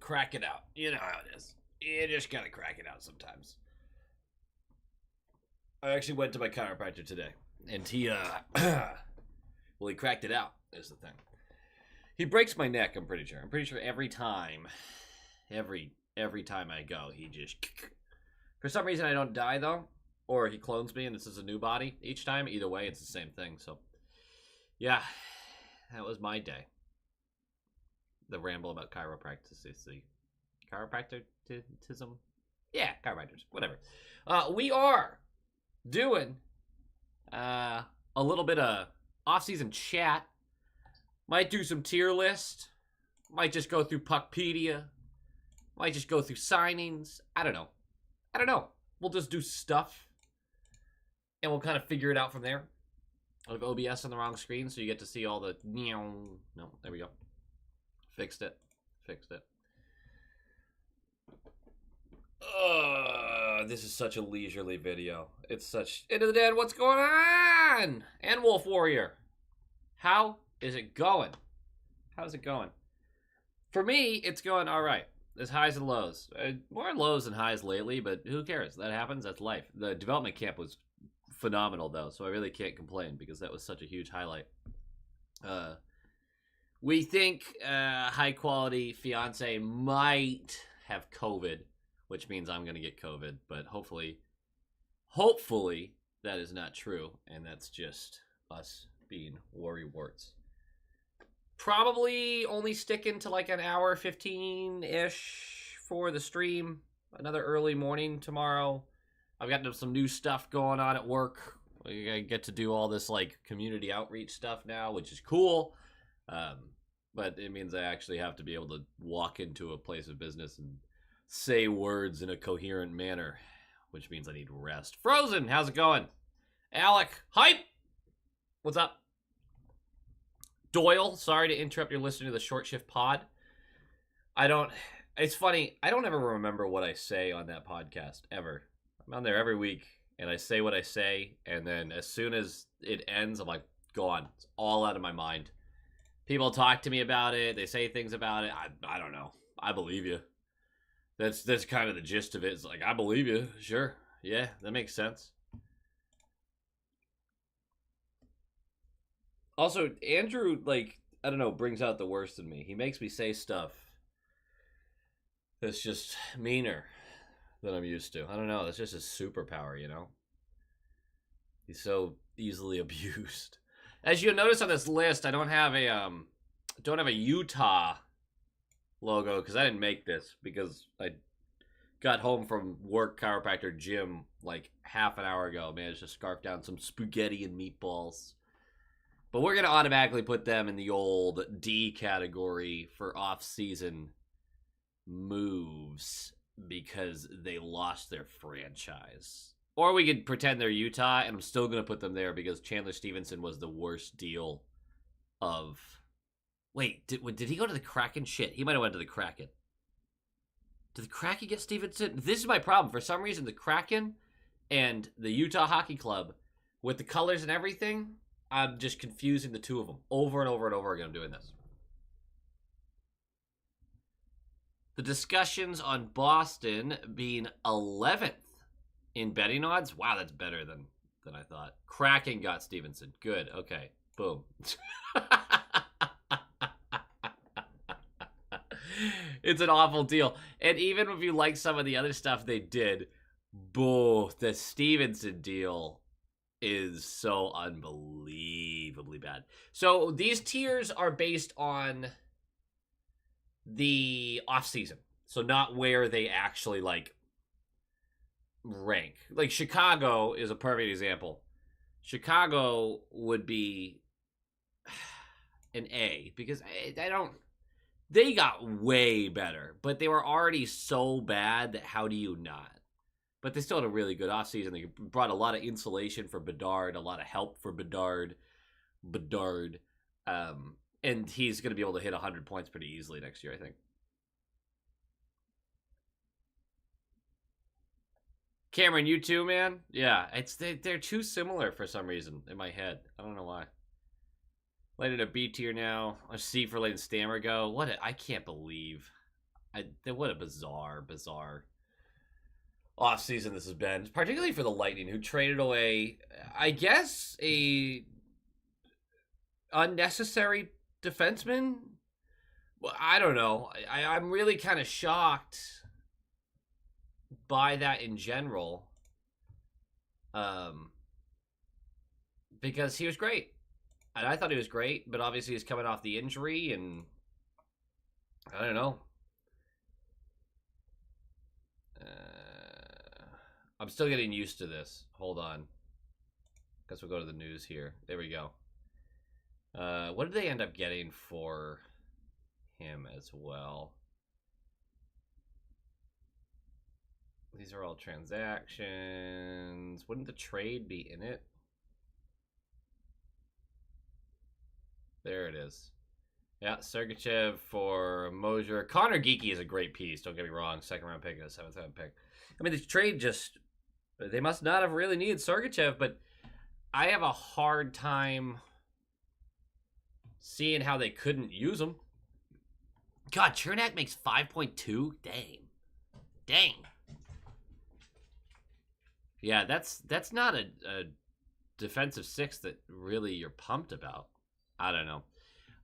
crack it out. You know how it is. You just gotta crack it out sometimes. I actually went to my chiropractor today, and he, well, he cracked it out, is the thing. He breaks my neck, I'm pretty sure. I'm pretty sure every time I go, he just... For some reason, I don't die, though. Or he clones me, and this is a new body each time. Either way, it's the same thing, so... Yeah, that was my day. The ramble about chiropracticism. Chiropracticism? Yeah, chiropractors, whatever. We are doing a little bit of off-season chat. Might do some tier list. Might just go through Puckpedia. Might just go through signings. I don't know. We'll just do stuff. And we'll kind of figure it out from there. I have OBS on the wrong screen, so you get to see all the... No, there we go. Fixed it. This is such a leisurely video. It's such... Into the Dead, what's going on? And Wolf Warrior. How is it going? How's it going? For me, it's going all right. There's highs and lows. More lows than highs lately, but who cares? That happens. That's life. The development camp was phenomenal, though, so I really can't complain because that was such a huge highlight. We think high-quality fiance might have COVID, which means I'm going to get COVID, but hopefully that is not true, and that's just us being worrywarts. Probably only sticking to like an hour 15-ish for the stream. Another early morning tomorrow. I've got some new stuff going on at work. I get to do all this like community outreach stuff now, which is cool. But it means I actually have to be able to walk into a place of business and say words in a coherent manner, which means I need rest. Frozen, how's it going? Alec, hype! What's up? Doyle, sorry to interrupt your listening to the Short Shift Pod. It's funny, I don't ever remember what I say on that podcast, ever. I'm on there every week, and I say what I say, and then as soon as it ends, I'm like, gone. It's all out of my mind. People talk to me about it, they say things about it, I don't know. I believe you. That's kind of the gist of it. It's like, I believe you, sure. Yeah, that makes sense. Also, Andrew, like, I don't know, brings out the worst in me. He makes me say stuff that's just meaner than I'm used to. I don't know, that's just his superpower, you know? He's so easily abused. As you'll notice on this list, I don't have a Utah logo because I didn't make this because I got home from work chiropractor gym like half an hour ago. Managed to scarf down some spaghetti and meatballs. But we're going to automatically put them in the old D category for off-season moves because they lost their franchise. Or we could pretend they're Utah, and I'm still going to put them there because Chandler Stevenson was the worst deal of... Wait, did he go to the Kraken? Shit, he might have went to the Kraken. Did the Kraken get Stevenson? This is my problem. For some reason, the Kraken and the Utah Hockey Club, with the colors and everything... I'm just confusing the two of them over and over and over again. I'm doing this. The discussions on Boston being 11th in betting odds. Wow, that's better than I thought. Kraken got Stevenson. Good. Okay. Boom. It's an awful deal. And even if you like some of the other stuff they did, the Stevenson deal is so unbelievably bad. So these tiers are based on the off-season. So not where they actually, like, rank. Like, Chicago is a perfect example. Chicago would be an A because they got way better, but they were already so bad that how do you not? But they still had a really good offseason. They brought a lot of insulation for Bedard, a lot of help for Bedard. And he's going to be able to hit 100 points pretty easily next year, I think. Cameron, you too, man? Yeah, they're too similar for some reason in my head. I don't know why. Landed a B tier now. A C for letting Stammer go. I can't believe What a bizarre offseason this has been, particularly for the Lightning, who traded away, I guess, a unnecessary defenseman. Well, I don't know. I'm really kind of shocked by that in general, because he was great, and I thought he was great, but obviously he's coming off the injury, and I don't know. I'm still getting used to this. Hold on. Guess we'll go to the news here. There we go. What did they end up getting for him as well? These are all transactions. Wouldn't the trade be in it? There it is. Yeah, Sergachev for Mosier. Connor Geekie is a great piece. Don't get me wrong. 2nd round pick and a 7th round pick. I mean, the trade just... They must not have really needed Sergachev, but I have a hard time seeing how they couldn't use him. God, Chernak makes 5.2? Dang. Yeah, that's not a defensive 6 that really you're pumped about. I don't know.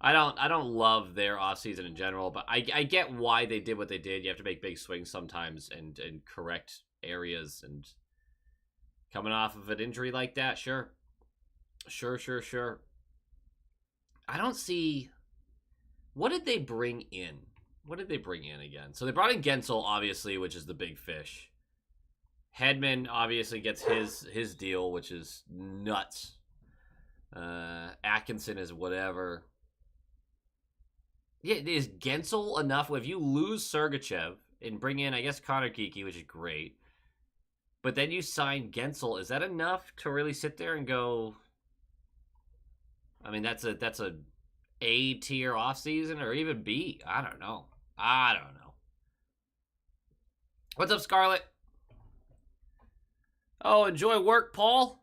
I don't love their offseason in general, but I get why they did what they did. You have to make big swings sometimes and correct areas, and coming off of an injury like that, sure. I don't see... What did they bring in? What did they bring in again? So they brought in Gensel, obviously, which is the big fish. Hedman obviously gets his deal, which is nuts. Atkinson is whatever. Yeah, is Gensel enough? If you lose Sergachev and bring in, I guess, Connor Geekie, which is great, but then you sign Gensel, is that enough to really sit there and go... I mean, that's a A tier offseason, or even B. I don't know. What's up, Scarlett? Oh, enjoy work, Paul.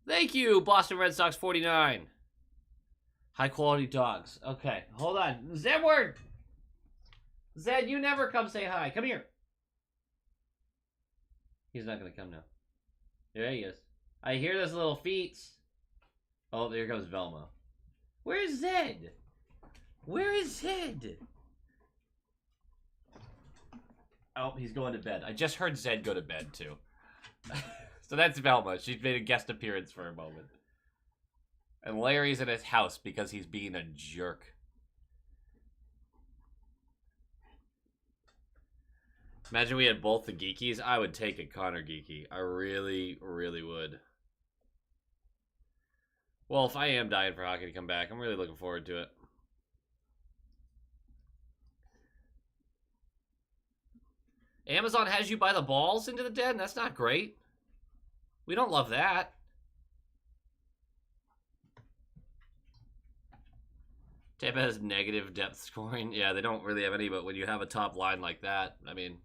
Thank you, Boston Red Sox 49. High quality dogs. Okay, hold on. Zedward! Zed, you never come say hi. Come here. He's not going to come now. There he is. I hear those little feet. Oh, there comes Velma. Where's Zed? Where is Zed? Oh, he's going to bed. I just heard Zed go to bed, too. So that's Velma. She's made a guest appearance for a moment. And Larry's in his house because he's being a jerk. Imagine we had both the Geekies. I would take a Connor Geekie. I really, really would. Well, if I am dying for hockey to come back, I'm really looking forward to it. Amazon has you buy the balls into the den? That's not great. We don't love that. Tampa has negative depth scoring. Yeah, they don't really have any, but when you have a top line like that, I mean...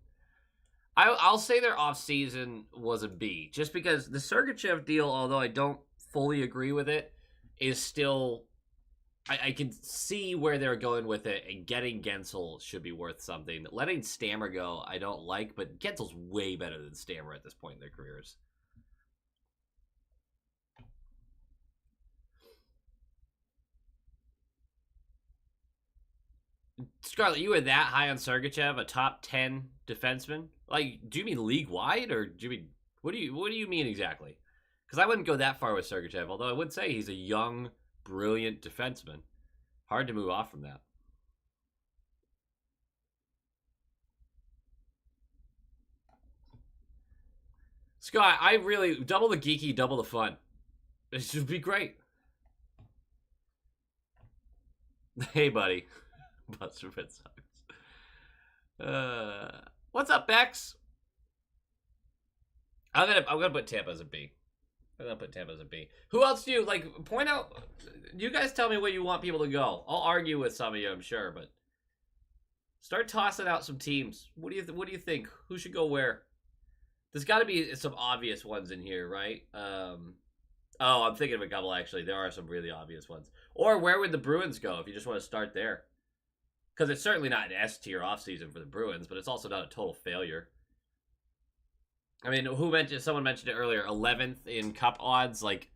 I'll say their offseason was a B, just because the Sergachev deal, although I don't fully agree with it, is still... I can see where they're going with it, and getting Gensel should be worth something. Letting Stammer go, I don't like, but Gensel's way better than Stammer at this point in their careers. Scarlett, you were that high on Sergachev, a top 10 defenseman? Like, do you mean league-wide, or do you mean... What do you mean exactly? Because I wouldn't go that far with Sergachev, although I would say he's a young, brilliant defenseman. Hard to move off from that. Scott, I really... Double the geeky, double the fun. This would be great. Hey, buddy. Buster Red Sox. What's up, Bex? I'm gonna put Tampa as a B. Who else do you like? Point out. You guys tell me where you want people to go. I'll argue with some of you, I'm sure, but start tossing out some teams. What do you think? Who should go where? There's got to be some obvious ones in here, right? Oh, I'm thinking of a couple, actually. There are some really obvious ones. Or where would the Bruins go if you just want to start there? Because it's certainly not an S-tier offseason for the Bruins, but it's also not a total failure. I mean, someone mentioned it earlier, 11th in cup odds. Like,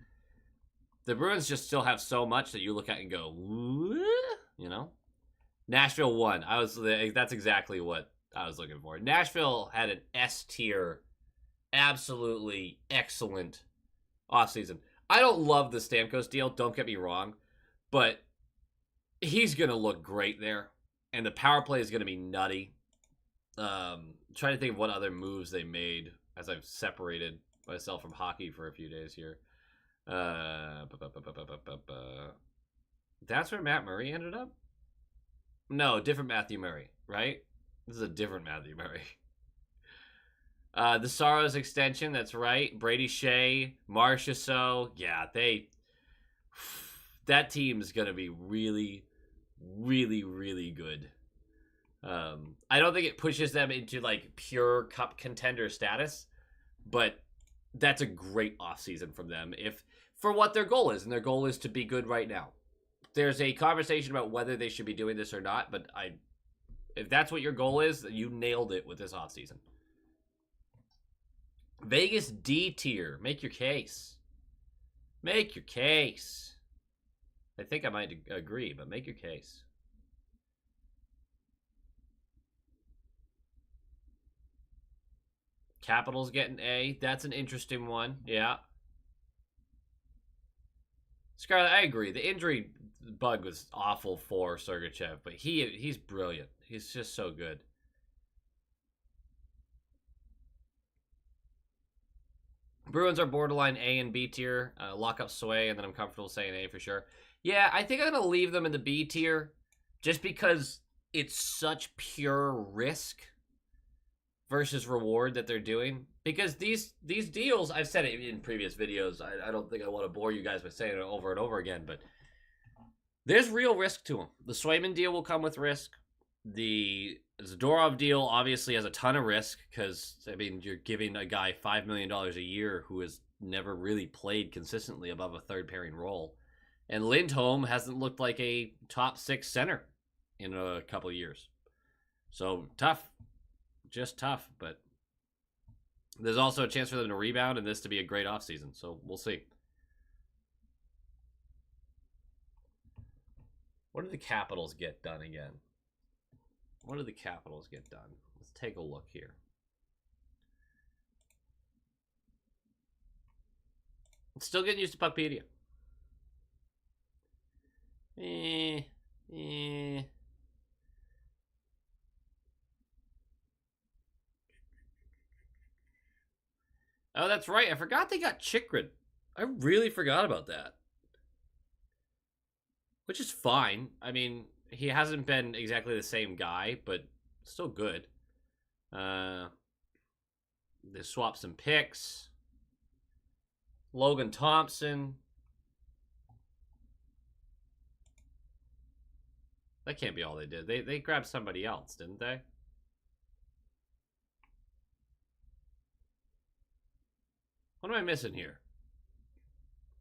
the Bruins just still have so much that you look at and go, you know? Nashville won. That's exactly what I was looking for. Nashville had an S-tier, absolutely excellent offseason. I don't love the Stamkos deal, don't get me wrong, but he's going to look great there, and the power play is going to be nutty. Trying to think of what other moves they made as I've separated myself from hockey for a few days here. That's where Matt Murray ended up? No, different Matthew Murray, right? This is a different Matthew Murray. The Saros extension, that's right. Brady Shea, Marchessault. Yeah, that team's going to be really, really, really good. I don't think it pushes them into, like, pure cup contender status, but that's a great offseason from them for what their goal is, and their goal is to be good right now. There's a conversation about whether they should be doing this or not, but if that's what your goal is, you nailed it with this offseason. Vegas D tier. Make your case. Make your case. I think I might agree, but make your case. Capitals getting A. That's an interesting one. Yeah. Scarlett, I agree. The injury bug was awful for Sergachev, but he's brilliant. He's just so good. Bruins are borderline A and B tier. Lock up Sway, and then I'm comfortable saying A for sure. Yeah, I think I'm going to leave them in the B tier just because it's such pure risk versus reward that they're doing. Because these deals, I've said it in previous videos. I don't think I want to bore you guys by saying it over and over again, but there's real risk to them. The Swayman deal will come with risk. The Zadorov deal obviously has a ton of risk because, I mean, you're giving a guy $5 million a year who has never really played consistently above a third pairing role. And Lindholm hasn't looked like a top 6 center in a couple of years. So tough. Just tough, but there's also a chance for them to rebound and this to be a great offseason. So we'll see. What did the Capitals get done again? What did the Capitals get done? Let's take a look here. Still getting used to Puckpedia. Oh, that's right. I forgot they got Chychrun. I really forgot about that. Which is fine. I mean, he hasn't been exactly the same guy, but still good. They swapped some picks. Logan Thompson. That can't be all they did. They grabbed somebody else, didn't they? What am I missing here?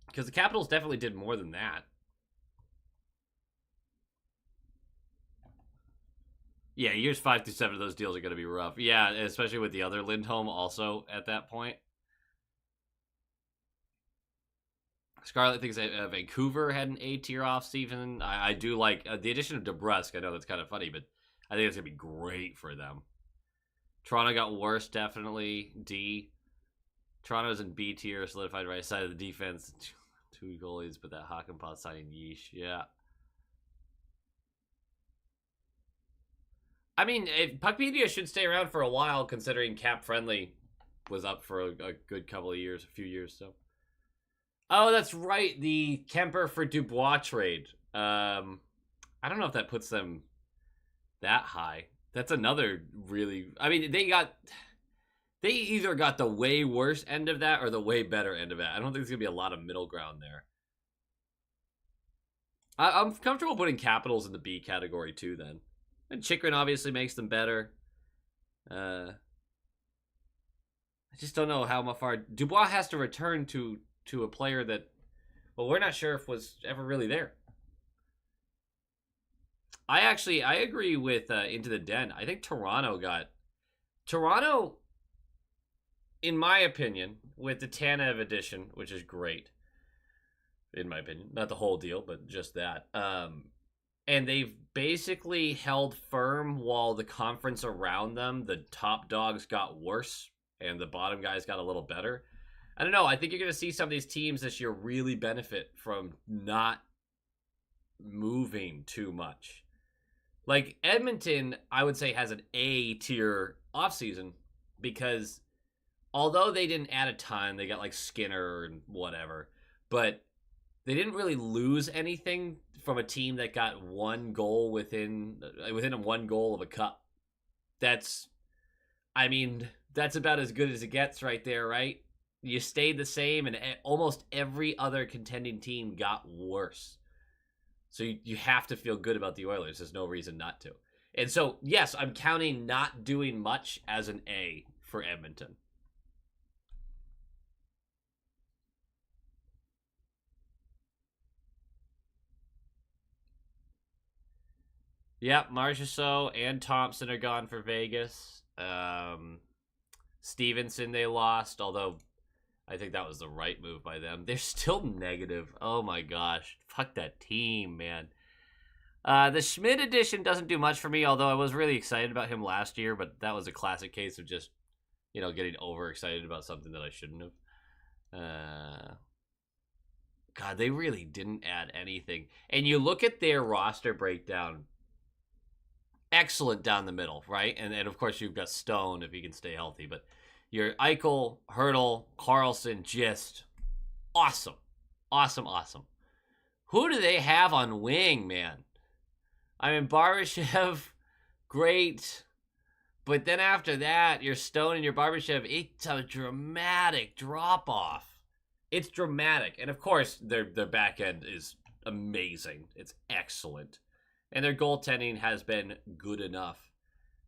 Because the Capitals definitely did more than that. Yeah, years 5 through 7 of those deals are going to be rough. Yeah, especially with the other Lindholm also at that point. Scarlett thinks Vancouver had an A-tier offseason. I do like the addition of DeBrusk. I know that's kind of funny, but I think it's going to be great for them. Toronto got worse, definitely. D. Toronto's in B tier, solidified right side of the defense. 2 goalies, but that Hakanpää signing, yeesh. Yeah. I mean, Puckpedia should stay around for a while, considering Cap Friendly was up for a good couple of years, a few years, so. Oh, that's right, the Kemper for Dubois trade. I don't know if that puts them that high. That's another really... I mean, they either got the way worse end of that or the way better end of that. I don't think there's going to be a lot of middle ground there. I'm comfortable putting Capitals in the B category too then. And Chychrun obviously makes them better. I just don't know how far... Dubois has to return to to a player that, well, we're not sure if was ever really there. I agree with Into the Den. I think Toronto, in my opinion, with the Tanev edition, which is great, in my opinion, not the whole deal, but just that. And they've basically held firm while the conference around them, the top dogs got worse and the bottom guys got a little better. I don't know. I think you're going to see some of these teams this year really benefit from not moving too much. Like Edmonton, I would say, has an A tier offseason because although they didn't add a ton, they got like Skinner and whatever, but they didn't really lose anything from a team that got one goal within a one goal of a cup. That's about as good as it gets right there, right? You stayed the same, and almost every other contending team got worse. So you have to feel good about the Oilers. There's no reason not to. And so, yes, I'm counting not doing much as an A for Edmonton. Yep, Marchessault and Thompson are gone for Vegas. Stevenson they lost, although I think that was the right move by them. They're still negative. Oh my gosh. Fuck that team, man. The Schmidt edition doesn't do much for me, although I was really excited about him last year, but that was a classic case of just, getting overexcited about something that I shouldn't have. God, they really didn't add anything. And you look at their roster breakdown, excellent down the middle, right? And of course you've got Stone if he can stay healthy, but your Eichel, Hurdle, Carlson, just awesome. Awesome. Who do they have on wing, man? I mean, Barbashev, great. But then after that, your Stone and your Barbashev, it's a dramatic drop-off. It's dramatic. And of course, their back end is amazing. It's excellent. And their goaltending has been good enough.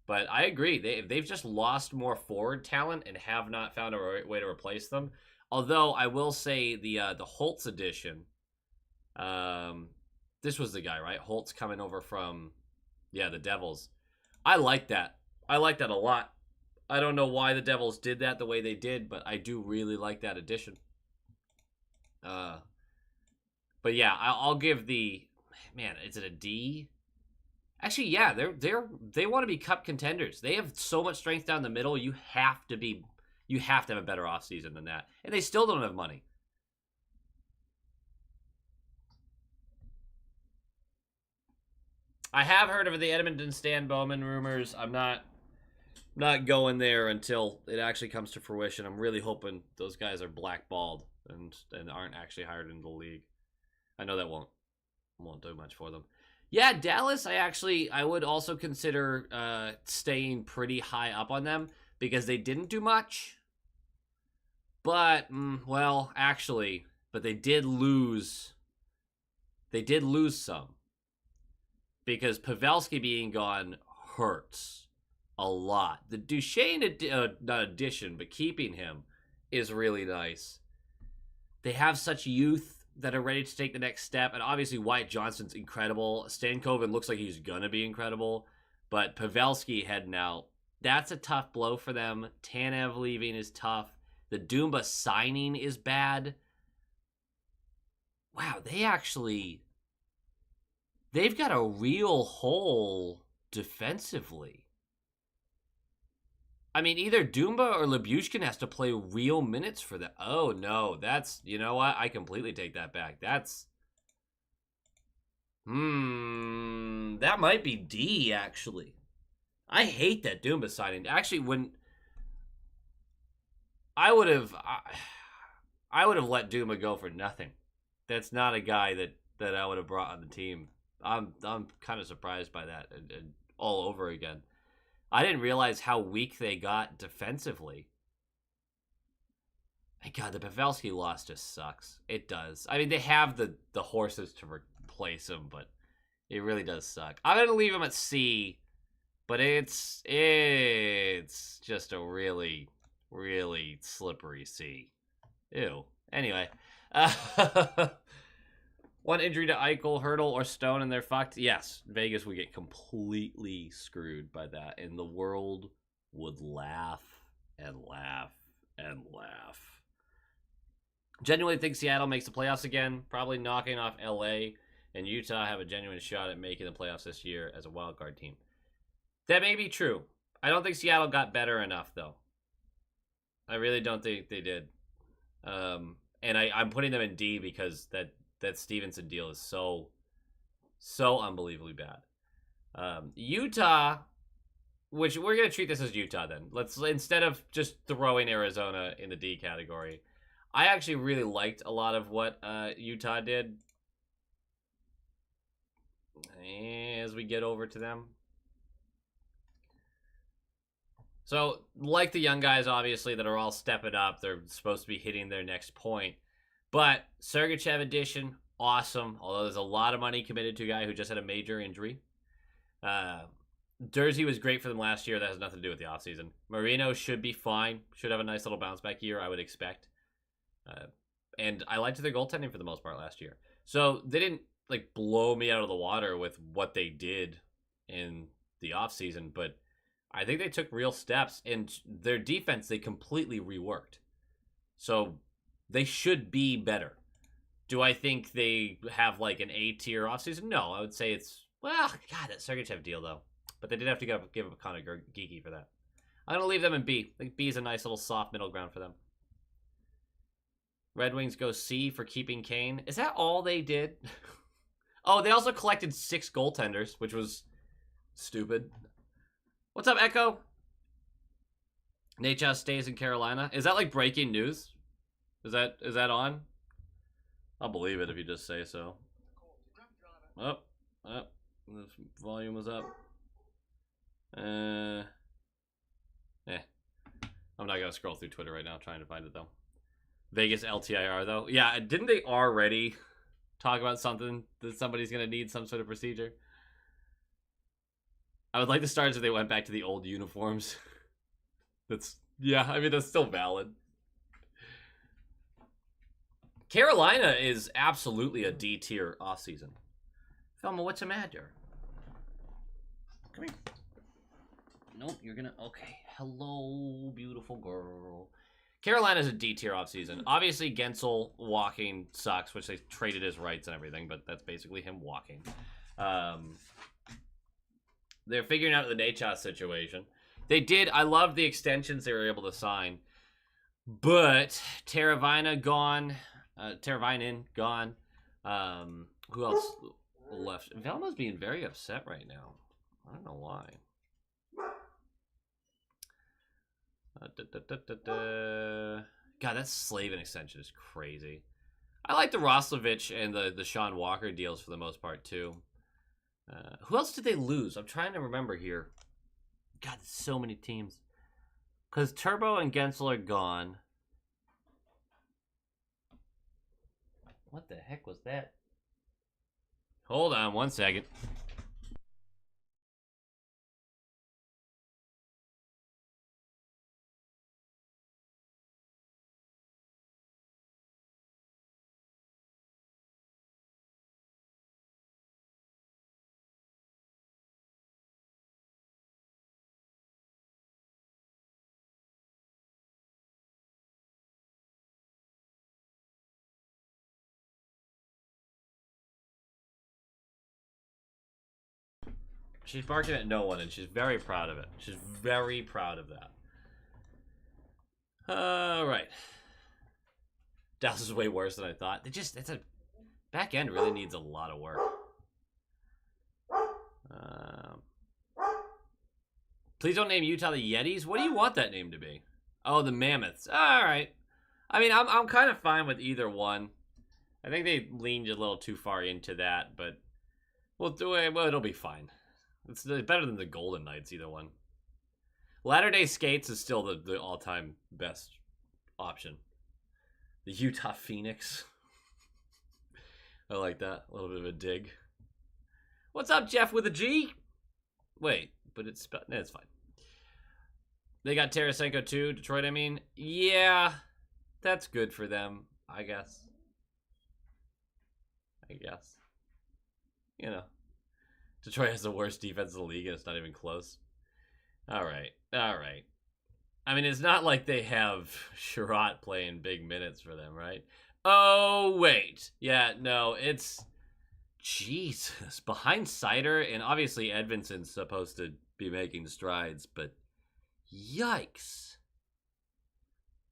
But I agree. They've just lost more forward talent and have not found a way to replace them. Although I will say the Holtz edition, this was the guy, right? Holtz coming over from, the Devils. I like that. I like that a lot. I don't know why the Devils did that the way they did, but I do really like that addition. But yeah, I'll give the, man, is it a D? Actually, yeah, they want to be cup contenders. They have so much strength down the middle. You have to have a better offseason than that. And they still don't have money. I have heard of the Edmonton Stan Bowman rumors. I'm not going there until it actually comes to fruition. I'm really hoping those guys are blackballed and aren't actually hired into the league. I know that won't do much for them. Yeah, Dallas, I would also consider staying pretty high up on them because they didn't do much. But, but they did lose. They did lose some. Because Pavelski being gone hurts a lot. The Duchesne, not addition, but keeping him is really nice. They have such youth that are ready to take the next step. And obviously Wyatt Johnston's incredible. Stankoven looks like he's going to be incredible. But Pavelski heading out, that's a tough blow for them. Tanev leaving is tough. The Dumba signing is bad. Wow, they've got a real hole defensively. I mean, either Dumba or Lyubushkin has to play real minutes for that. Oh, no. That's, you know what? I completely take that back. That's, that might be D, actually. I hate that Dumba signing. Actually, when I would have let Dumba go for nothing. That's not a guy that I would have brought on the team. I'm kind of surprised by that and all over again. I didn't realize how weak they got defensively. My God, the Pavelski loss just sucks. It does. I mean, they have the horses to replace him, but it really does suck. I'm going to leave him at C, but it's just a really, really slippery C. Ew. Anyway, One injury to Eichel, Hurdle, or Stone, and they're fucked. Yes, Vegas would get completely screwed by that, and the world would laugh and laugh and laugh. Genuinely think Seattle makes the playoffs again, probably knocking off LA, and Utah have a genuine shot at making the playoffs this year as a wild card team. That may be true. I don't think Seattle got better enough, though. I really don't think they did. And I'm putting them in D because that Stevenson deal is so unbelievably bad. Utah, which we're going to treat this as Utah then. Let's, instead of just throwing Arizona in the D category, I actually really liked a lot of what Utah did as we get over to them. So, like the young guys, obviously, that are all stepping up. They're supposed to be hitting their next point. But Sergachev addition, awesome. Although there's a lot of money committed to a guy who just had a major injury. Dursey was great for them last year. That has nothing to do with the offseason. Marino should be fine. Should have a nice little bounce back year, I would expect. And I liked their goaltending for the most part last year. So they didn't like blow me out of the water with what they did in the offseason, but I think they took real steps, and their defense they completely reworked. So they should be better. Do I think they have like an A-tier offseason? No, I would say it's, well, God, that Sergachev deal though. But they did have to give up Connor Geeky for that. I'm going to leave them in B. I think B is a nice little soft middle ground for them. Red Wings go C for keeping Kane. Is that all they did? Oh, they also collected 6 goaltenders, which was stupid. What's up, Echo? Nachos stays in Carolina. Is that like breaking news? Is that on? I'll believe it if you just say so. Oh, this volume was up. I'm not gonna scroll through Twitter right now trying to find it though. Vegas LTIR though. Yeah, didn't they already talk about something that somebody's gonna need some sort of procedure? I would like the Stars if they went back to the old uniforms. I mean, that's still valid. Carolina is absolutely a D tier offseason. Thelma, what's the matter? Come here. Nope, you're gonna, okay. Hello, beautiful girl. Carolina's a D tier offseason. Obviously, Gensel walking sucks, which they traded his rights and everything, but that's basically him walking. They're figuring out the Nachos situation. I love the extensions they were able to sign. But Teravainen gone. Who else left? Velma's being very upset right now. I don't know why. God, that Slavin extension is crazy. I like the Roslovic and the Sean Walker deals for the most part, too. Who else did they lose? I'm trying to remember here. God, there's so many teams. Because Turbo and Gensel are gone. What the heck was that? Hold on 1 second. She's barking at no one, and she's very proud of it. She's very proud of that. All right. Dallas is way worse than I thought. It's a back end really needs a lot of work. Please don't name Utah the Yetis. What do you want that name to be? Oh, the Mammoths. All right. I mean, I'm kind of fine with either one. I think they leaned a little too far into that, but we'll do it. Well, it'll be fine. It's better than the Golden Knights, either one. Latter-day Skates is still the all-time best option. The Utah Phoenix. I like that. A little bit of a dig. What's up, Jeff, with a G? Wait, but it's fine. They got Tarasenko too, Detroit, I mean. Yeah, that's good for them, I guess. I guess. You know, Detroit has the worst defense in the league, and it's not even close. All right. I mean, it's not like they have Sherratt playing big minutes for them, right? Oh, wait. Yeah, no, it's... Jesus. Behind Sider, and obviously Edvinson's supposed to be making strides, but yikes.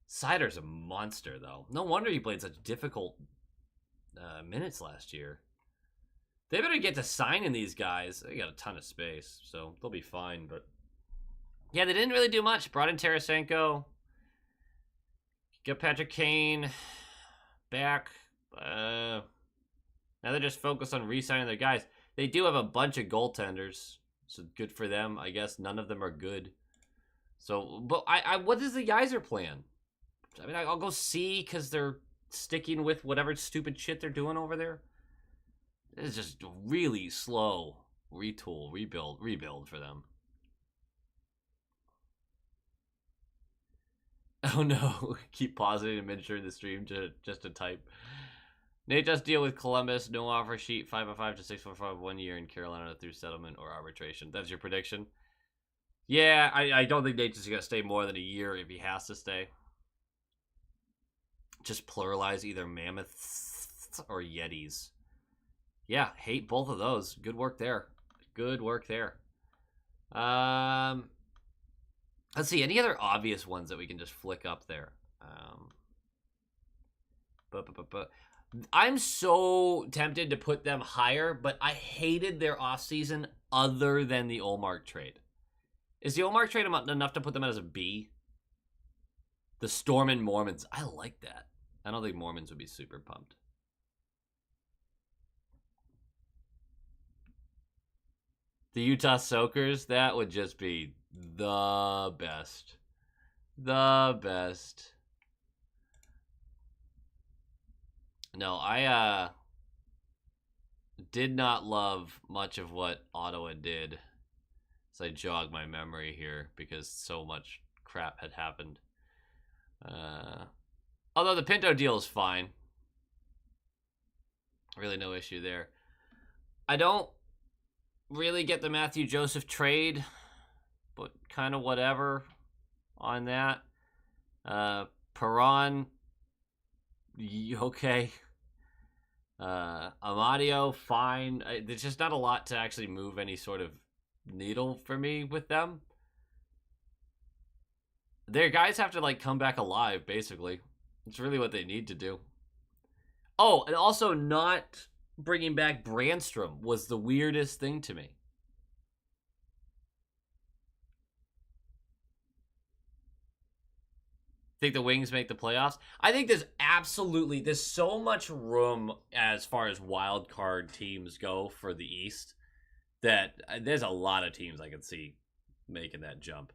Sider's a monster, though. No wonder he played such difficult minutes last year. They better get to signing these guys. They got a ton of space, so they'll be fine, but... Yeah, they didn't really do much. Brought in Tarasenko. Got Patrick Kane back. Now they're just focused on re-signing their guys. They do have a bunch of goaltenders, so good for them. I guess none of them are good. So, but what is the Geyser plan? I mean, I'll go see because they're sticking with whatever stupid shit they're doing over there. It's just really slow rebuild for them. Oh no, keep pausing and mentioning the stream just to type. Nate just deal with Columbus, no offer sheet, 5-5 to 6-4-5, 1 year in Carolina through settlement or arbitration. That's your prediction? Yeah, I don't think Nate's going to stay more than a year if he has to stay. Just pluralize either mammoths or yetis. Yeah, hate both of those. Good work there. Let's see, any other obvious ones that we can just flick up there? I'm so tempted to put them higher, but I hated their offseason other than the Ullmark trade. Is the Ullmark trade enough to put them as a B? The Storm and Mormons. I like that. I don't think Mormons would be super pumped. The Utah Soakers, that would just be the best. The best. No, I did not love much of what Ottawa did. So I jog my memory here because so much crap had happened. Although the Pinto deal is fine. Really no issue there. I don't really get the Matthew Joseph trade, but kind of whatever on that. Perron, okay. Amadio, fine. There's just not a lot to actually move any sort of needle for me with them. Their guys have to like come back alive, basically. It's really what they need to do. Oh, and also not bringing back Brandstrom was the weirdest thing to me. Think the Wings make the playoffs? I think there's so much room as far as wild card teams go for the East that there's a lot of teams I could see making that jump.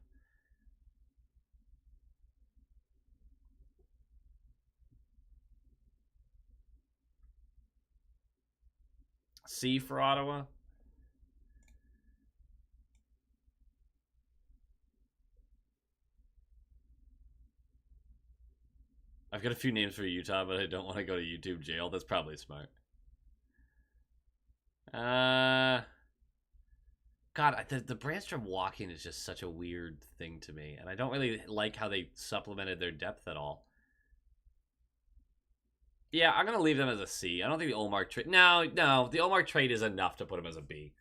C for Ottawa. I've got a few names for Utah, but I don't want to go to YouTube jail. That's probably smart. God, the Brandstrom walking is just such a weird thing to me, and I don't really like how they supplemented their depth at all. Yeah, I'm gonna leave them as a C. I don't think the Ullmark trade. No, the Ullmark trade is enough to put him as a B.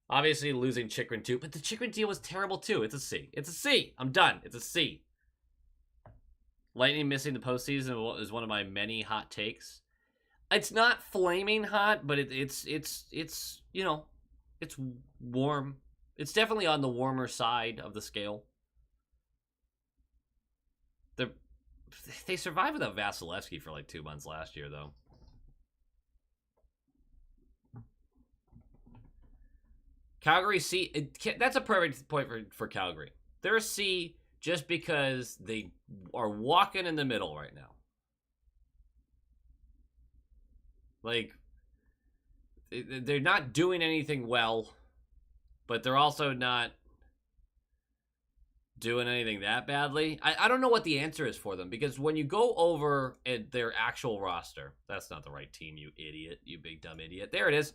Obviously, losing Chychrun too, but the Chychrun deal was terrible too. It's a C. It's a C. I'm done. It's a C. Lightning missing the postseason is one of my many hot takes. It's not flaming hot, but it's you know, it's warm. It's definitely on the warmer side of the scale. They survived without Vasilevsky for like 2 months last year, though. Calgary C. That's a perfect point for Calgary. They're a C just because they are walking in the middle right now. Like, they're not doing anything well, but they're also not doing anything that badly. I don't know what the answer is for them, because when you go over at their actual roster, that's not the right team, you idiot, you big dumb idiot. There it is.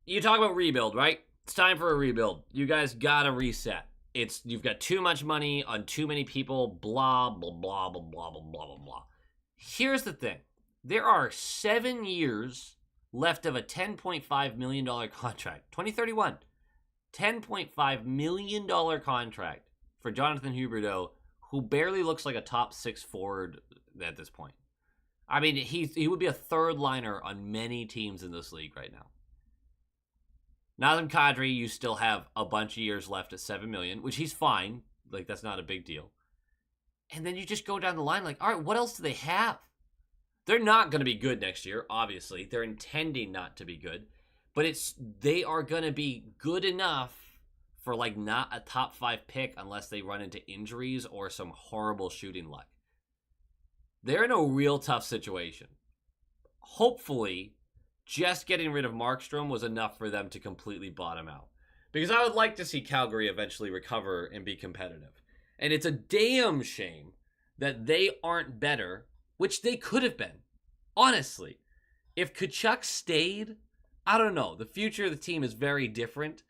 You talk about rebuild, right? It's time for a rebuild. You guys gotta reset. You've got too much money on too many people, blah, blah, blah, blah, blah, blah, blah, blah, blah. Here's the thing. There are 7 years left of a $10.5 million contract. 2031. $10.5 million contract for Jonathan Huberdeau, who barely looks like a top 6 forward at this point. I mean, he would be a third liner on many teams in this league right now. Nazem Kadri, you still have a bunch of years left at $7 million, which he's fine. Like, that's not a big deal. And then you just go down the line like, all right, what else do they have? They're not going to be good next year, obviously. They're intending not to be good. But they are going to be good enough for, like, not a top 5 pick unless they run into injuries or some horrible shooting luck. They're in a real tough situation. Hopefully, just getting rid of Markstrom was enough for them to completely bottom out. Because I would like to see Calgary eventually recover and be competitive. And it's a damn shame that they aren't better, which they could have been. Honestly, if Tkachuk stayed, I don't know. The future of the team is very different.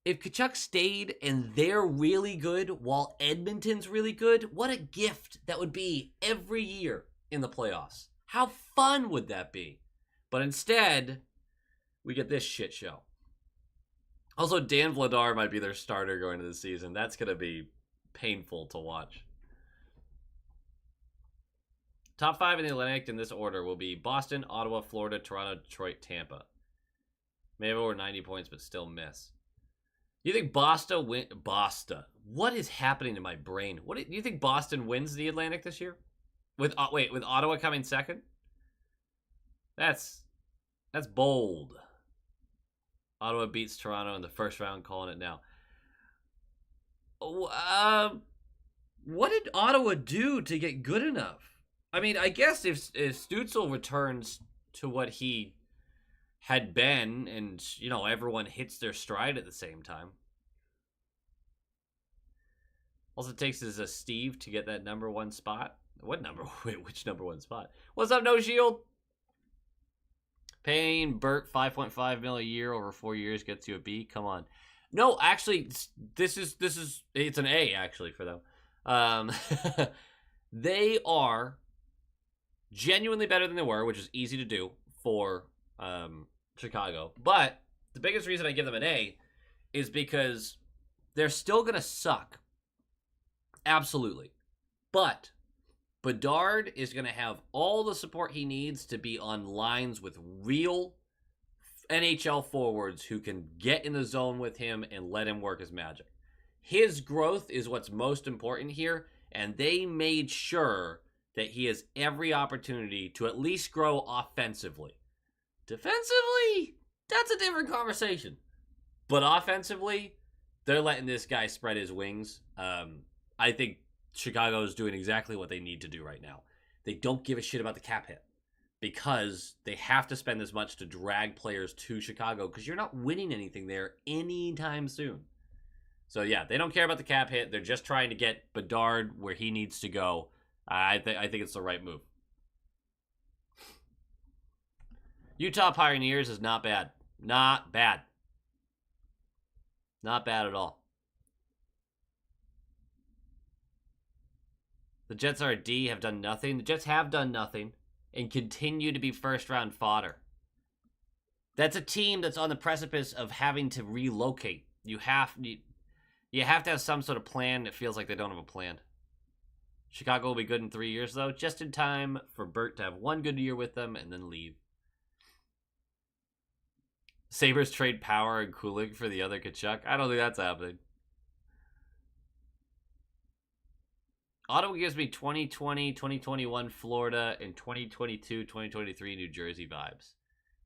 If Tkachuk stayed and they're really good while Edmonton's really good, what a gift that would be every year in the playoffs. How fun would that be? But instead, we get this shit show. Also, Dan Vladar might be their starter going into the season. That's going to be painful to watch. Top 5 in the Atlantic in this order will be Boston, Ottawa, Florida, Toronto, Detroit, Tampa. May have over 90 points, but still miss. You think Boston win? Boston. What is happening to my brain? Do you think Boston wins the Atlantic this year? With Ottawa coming second? That's bold. Ottawa beats Toronto in the first round, calling it now. What did Ottawa do to get good enough? I mean, I guess if Stützle returns to what he had been, and, you know, everyone hits their stride at the same time. All it takes is a Steve to get that number 1 spot. What number? Wait, which number 1 spot? What's up, No Shield? Paying Burt $5.5 million a year over 4 years gets you a B. Come on. No, actually, this is it's an A actually for them. They are genuinely better than they were, which is easy to do for Chicago. But the biggest reason I give them an A is because they're still going to suck. Absolutely. But Bedard is going to have all the support he needs to be on lines with real NHL forwards who can get in the zone with him and let him work his magic. His growth is what's most important here, and they made sure that he has every opportunity to at least grow offensively. Defensively, that's a different conversation. But offensively, they're letting this guy spread his wings. I think Chicago is doing exactly what they need to do right now. They don't give a shit about the cap hit because they have to spend this much to drag players to Chicago because you're not winning anything there anytime soon. So, yeah, they don't care about the cap hit. They're just trying to get Bedard where he needs to go. I think it's the right move. Utah Pioneers is not bad. Not bad. Not bad at all. The Jets are a D, have done nothing. The Jets have done nothing and continue to be first-round fodder. That's a team that's on the precipice of having to relocate. You have to have some sort of plan. It feels like they don't have a plan. Chicago will be good in 3 years, though, just in time for Burt to have one good year with them and then leave. Sabres trade Power and Kulig for the other Tkachuk. I don't think that's happening. Ottawa gives me 2020, 2021 Florida, and 2022, 2023 New Jersey vibes.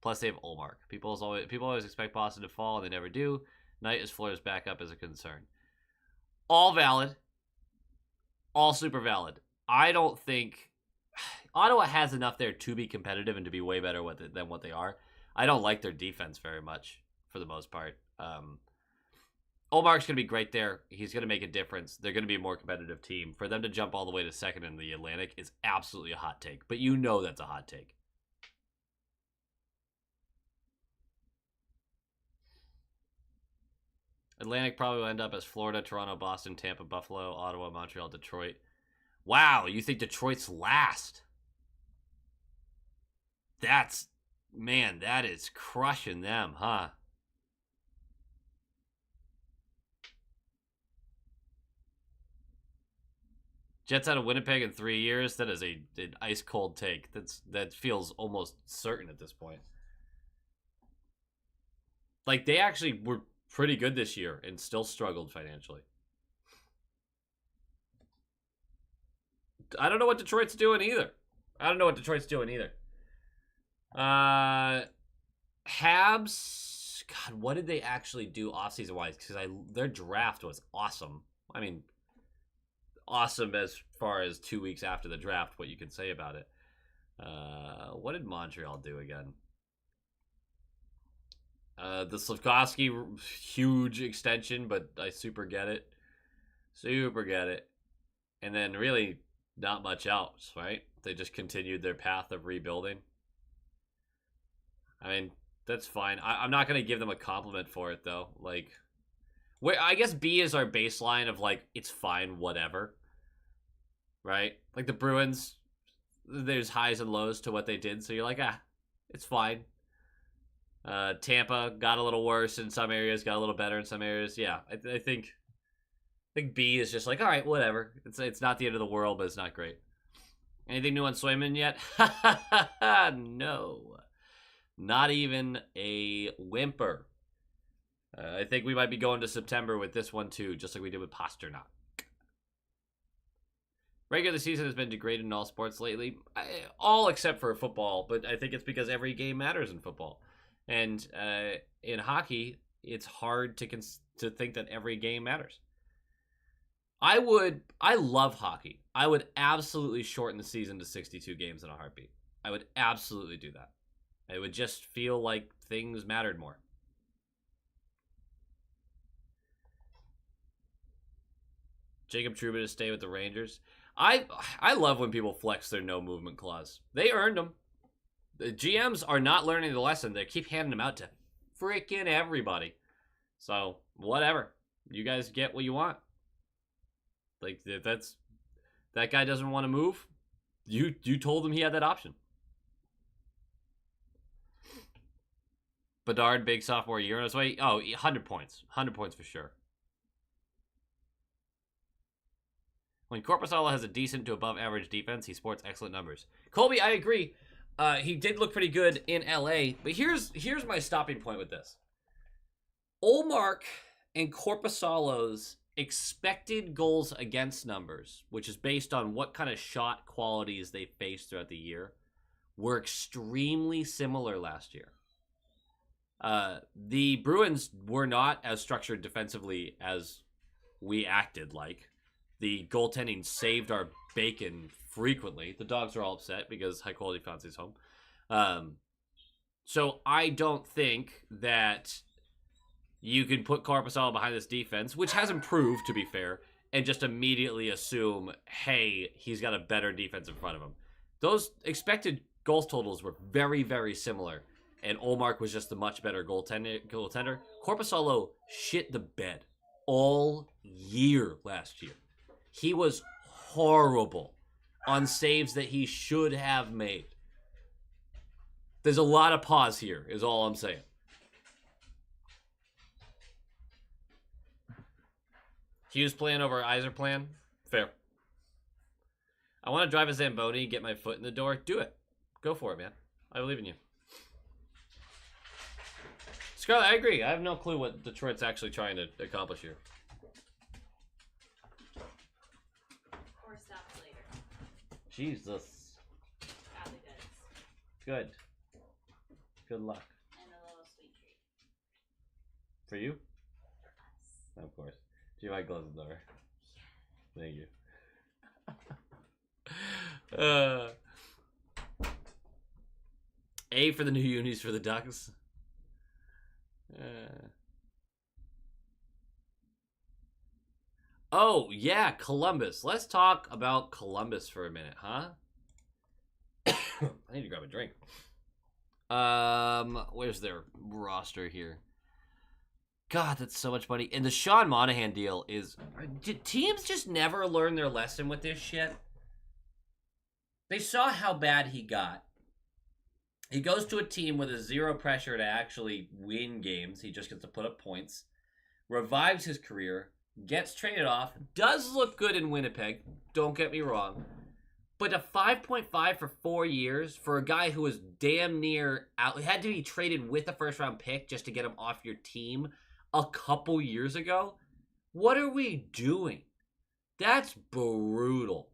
Plus, they have Ullmark. People always expect Boston to fall, and they never do. Knight is Florida's backup is a concern. All valid. All super valid. I don't think Ottawa has enough there to be competitive and to be way better than what they are. I don't like their defense very much for the most part. Omar's going to be great there. He's going to make a difference. They're going to be a more competitive team. For them to jump all the way to second in the Atlantic is absolutely a hot take. But you know that's a hot take. Atlantic probably will end up as Florida, Toronto, Boston, Tampa, Buffalo, Ottawa, Montreal, Detroit. Wow, you think Detroit's last? Man, that is crushing them, huh? Jets out of Winnipeg in 3 years. That is an ice cold take. That feels almost certain at this point. Like, they actually were pretty good this year and still struggled financially. I don't know what Detroit's doing either. Habs. God, what did they actually do offseason wise? Because their draft was awesome. I mean, awesome as far as 2 weeks after the draft, what you can say about it. What did Montreal do again? The Slafkovsky huge extension, but I super get it. And then really not much else, right? They just continued their path of rebuilding. I mean, that's fine. I'm not going to give them a compliment for it, though. Like, I guess B is our baseline of, like, it's fine, whatever. Right? Like, the Bruins, there's highs and lows to what they did, so you're like, it's fine. Tampa got a little worse in some areas, got a little better in some areas. Yeah, I think B is just like, all right, whatever. It's not the end of the world, but it's not great. Anything new on Swayman yet? No. Not even a whimper. I think we might be going to September with this one, too, just like we did with Pasternak. Regular season has been degraded in all sports lately. All except for football, but I think it's because every game matters in football. And in hockey, it's hard to think that every game matters. I love hockey. I would absolutely shorten the season to 62 games in a heartbeat. I would absolutely do that. It would just feel like things mattered more. Jacob Trouba to stay with the Rangers. I love when people flex their no movement clause. They earned them. The GMs are not learning the lesson. They keep handing them out to freaking everybody. So, whatever. You guys get what you want. Like, that guy doesn't want to move. You told him he had that option. Bedard, big sophomore year on his way. Oh, 100 points. 100 points for sure. When Korpisalo has a decent to above average defense, he sports excellent numbers. Colby, I agree. He did look pretty good in LA, but here's my stopping point with this. Ullmark and Korpisalo's expected goals against numbers, which is based on what kind of shot qualities they faced throughout the year, were extremely similar last year. The Bruins were not as structured defensively as we acted like. The goaltending saved our bacon frequently. The dogs are all upset because high quality Fonzie's home. So I don't think that you can put Korpisalo behind this defense, which has improved, to be fair, and just immediately assume, hey, he's got a better defense in front of him. Those expected goals totals were very, very similar, and Ullmark was just the much better goaltender. Korpisalo shit the bed all year last year. He was horrible on saves that he should have made. There's a lot of pause here, is all I'm saying. Hughes plan over Iser plan? Fair. I want to drive a Zamboni, get my foot in the door. Do it. Go for it, man. I believe in you. Scarlett, I agree. I have no clue what Detroit's actually trying to accomplish here. Or stops later. Jesus. Probably does. Good. Good luck. And a little sweet treat. For you? For us. Of course. Do you like close the door? Thank you. A for the new unis for the Ducks. Oh, yeah, Columbus. Let's talk about Columbus for a minute, huh? I need to grab a drink. Where's their roster here? God, that's so much money. And the Sean Monahan deal is... Did teams just never learn their lesson with this shit? They saw how bad he got. He goes to a team with a zero pressure to actually win games. He just gets to put up points. Revives his career. Gets traded off. Does look good in Winnipeg. Don't get me wrong. But a 5.5 for 4 years for a guy who was damn near out... Had to be traded with a first-round pick just to get him off your team a couple years ago? What are we doing? That's brutal.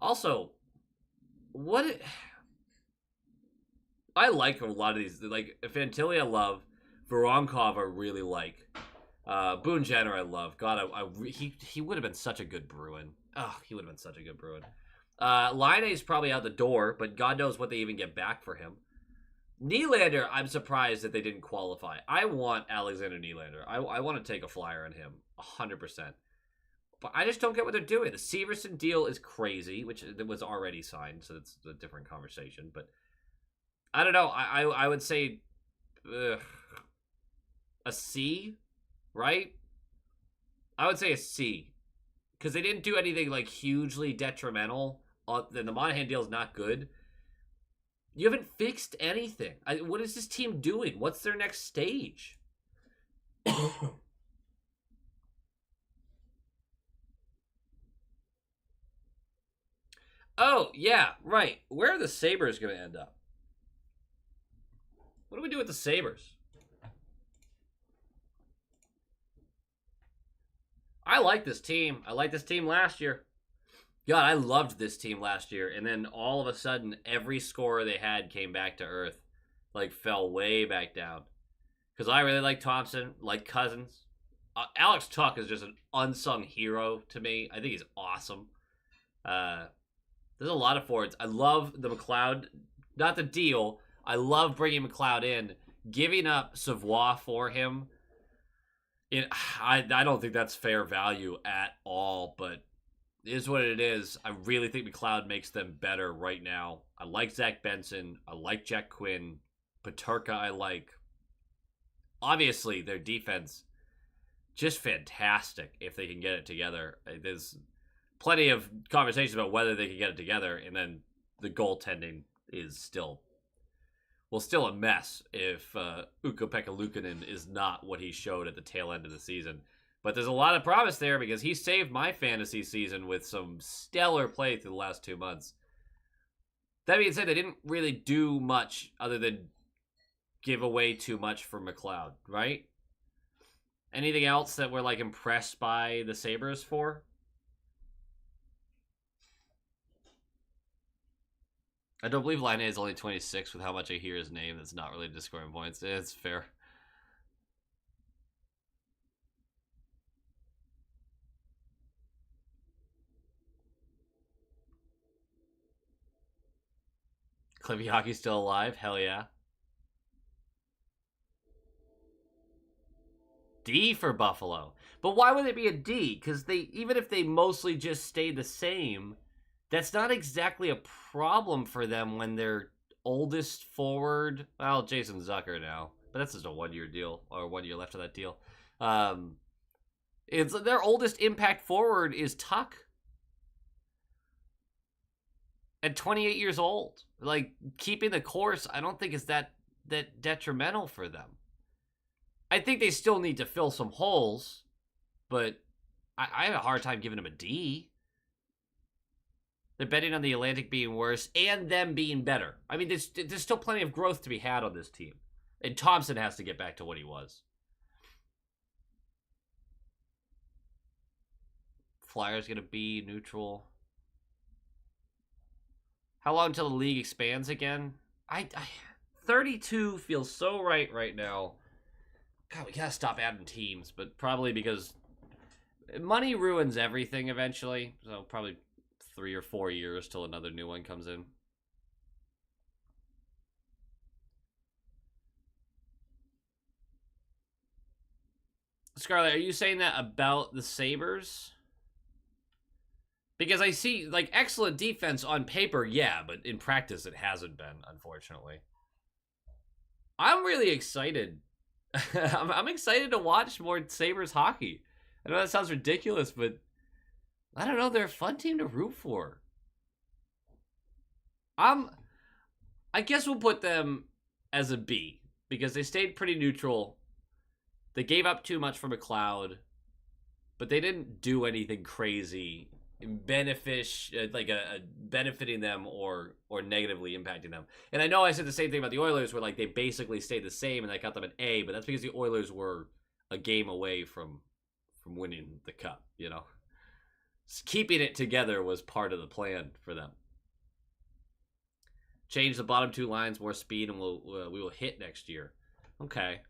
Also, what... I like a lot of these. Like, Fantilli I love. Voronkov I really like. Boone Jenner I love. God, he would have been such a good Bruin. Oh, he would have been such a good Bruin. Laine's probably out the door, but God knows what they even get back for him. Nylander, I'm surprised that they didn't qualify. I want Alexander Nylander. I want to take a flyer on him, 100%. But I just don't get what they're doing. The Severson deal is crazy, which was already signed, so it's a different conversation. But I don't know. I would say a C, right? I would say a C. Because they didn't do anything like hugely detrimental. Then the Monahan deal is not good. You haven't fixed anything. What is this team doing? What's their next stage? Oh, yeah, right. Where are the Sabres going to end up? What do we do with the Sabres? I like this team. I liked this team last year. God, I loved this team last year. And then all of a sudden, every scorer they had came back to earth. Like, fell way back down. Because I really like Thompson, like Cousins. Alex Tuch is just an unsung hero to me. I think he's awesome. There's a lot of forwards. I love the McLeod. Not the deal. I love bringing McLeod in. Giving up Savoie for him. I don't think that's fair value at all, but it is what it is. I really think McLeod makes them better right now. I like Zach Benson. I like Jack Quinn. Peterka I like. Obviously, their defense, just fantastic if they can get it together. There's plenty of conversations about whether they can get it together, and then the goaltending is still a mess if Ukko-Pekka Luukkonen is not what he showed at the tail end of the season. But there's a lot of promise there because he saved my fantasy season with some stellar play through the last 2 months. That being said, they didn't really do much other than give away too much for McLeod, right? Anything else that we're like impressed by the Sabres for? I don't believe Laine is only 26 with how much I hear his name that's not related to scoring points. It's fair. Kliviaki's still alive? Hell yeah. D for Buffalo. But why would it be a D? Because even if they mostly just stay the same, that's not exactly a problem for them when their oldest forward, well, Jason Zucker now, but that's just a 1-year deal, or 1 year left of that deal. It's their oldest impact forward is Tuck. At 28 years old. Like, keeping the course, I don't think is that detrimental for them. I think they still need to fill some holes, but I have a hard time giving them a D. They're betting on the Atlantic being worse and them being better. I mean, there's still plenty of growth to be had on this team. And Thompson has to get back to what he was. Flyers going to be neutral. How long until the league expands again? 32 feels so right now. God, we gotta stop adding teams, but probably because money ruins everything eventually. So probably 3 or 4 years till another new one comes in. Scarlett, are you saying that about the Sabres? Because I see, like, excellent defense on paper, yeah, but in practice it hasn't been, unfortunately. I'm really excited. I'm excited to watch more Sabres hockey. I know that sounds ridiculous, but I don't know, they're a fun team to root for. I guess we'll put them as a B, because they stayed pretty neutral. They gave up too much for McLeod, but they didn't do anything crazy benefiting them or negatively impacting them. And I know I said the same thing about the Oilers, where like they basically stayed the same and I got them an A, but that's because the Oilers were a game away from winning the cup, you know. Keeping it together was part of the plan for them. Change the bottom two lines, more speed, and we will hit next year. Okay.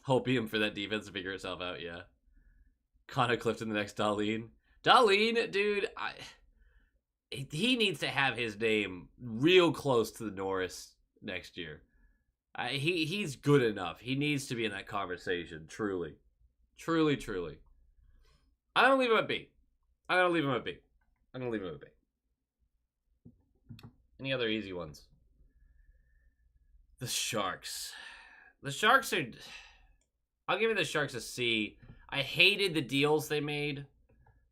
Hopium for that defense to figure itself out, yeah. Connor Clifton the next Darlene. Darlene, dude, he needs to have his name real close to the Norris next year. He's good enough. He needs to be in that conversation, truly. Truly, truly. I'm going to leave him at B. Any other easy ones? The Sharks. The Sharks are... I'll give you the Sharks a C. I hated the deals they made,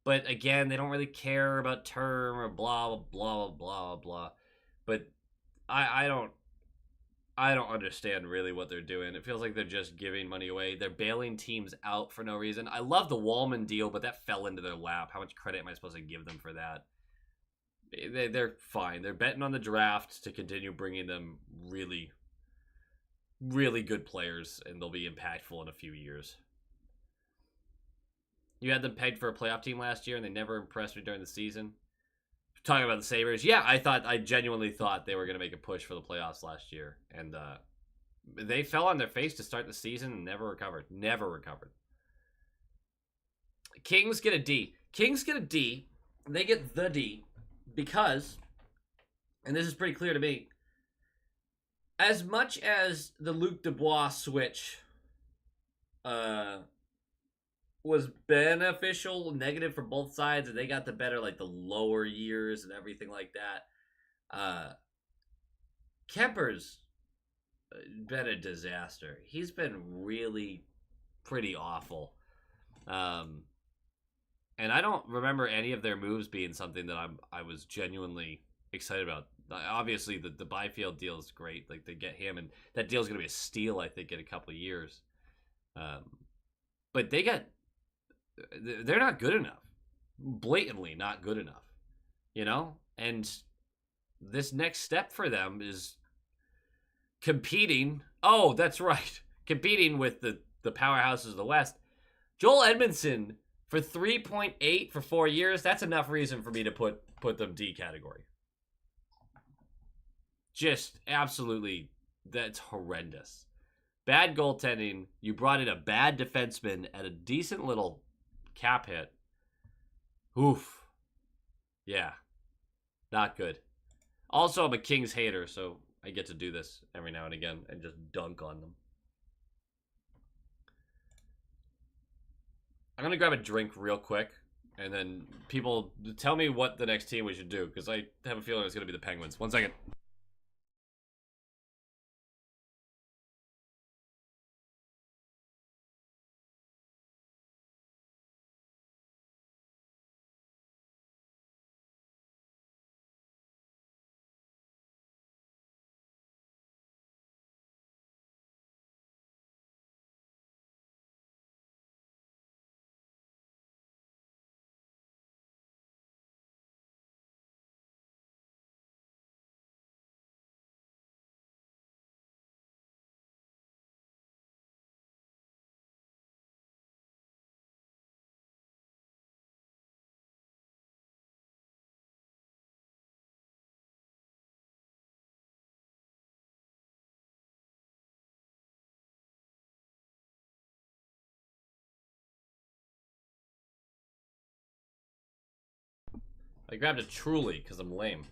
but again, they don't really care about term or blah blah blah blah. But I don't understand really what they're doing. It feels like they're just giving money away. They're bailing teams out for no reason. I love the Wallman deal, but that fell into their lap. How much credit am I supposed to give them for that? They're fine. They're betting on the draft to continue bringing them really, really good players, and they'll be impactful in a few years. You had them pegged for a playoff team last year, and they never impressed me during the season. Talking about the Sabres, yeah, I genuinely thought they were going to make a push for the playoffs last year, and they fell on their face to start the season and never recovered. Kings get a D. They get the D because, and this is pretty clear to me, as much as the Luc Dubois switch was beneficial, negative for both sides, and they got the better, like, the lower years and everything like that, Kemper's been a disaster. He's been really pretty awful. And I don't remember any of their moves being something that I was genuinely excited about. Obviously, the Byfield deal is great. Like, they get him, and that deal is going to be a steal, I think, in a couple of years. But they're not good enough. Blatantly not good enough. You know? And this next step for them is competing. Oh, that's right. Competing with the powerhouses of the West. Joel Edmondson for 3.8 for 4 years. That's enough reason for me to put them D category. Just absolutely, that's horrendous. Bad goaltending. You brought in a bad defenseman at a decent little cap hit. Oof. Yeah. Not good. Also, I'm a Kings hater, so I get to do this every now and again and just dunk on them. I'm going to grab a drink real quick, and then people tell me what the next team we should do, because I have a feeling it's going to be the Penguins. 1 second. I grabbed a Truly because I'm lame.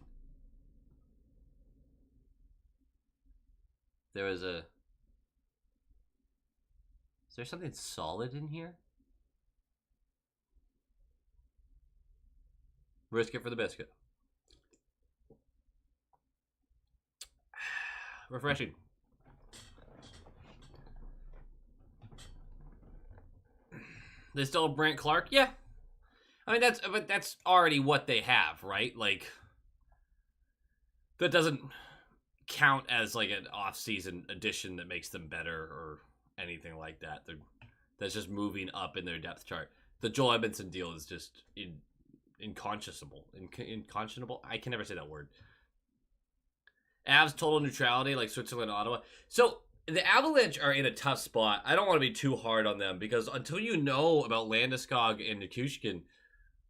There was a Is there something solid in here? Risk it for the biscuit. Refreshing. They still have Brant Clark? Yeah. I mean, that's already what they have, right? Like, that doesn't count as like an off-season addition that makes them better or anything like that. That's just moving up in their depth chart. The Joel Edmondson deal is just inconscionable. Inconscionable? I can never say that word. Avs total neutrality, like Switzerland, Ottawa. So the Avalanche are in a tough spot. I don't want to be too hard on them because until you know about Landeskog and Nichushkin,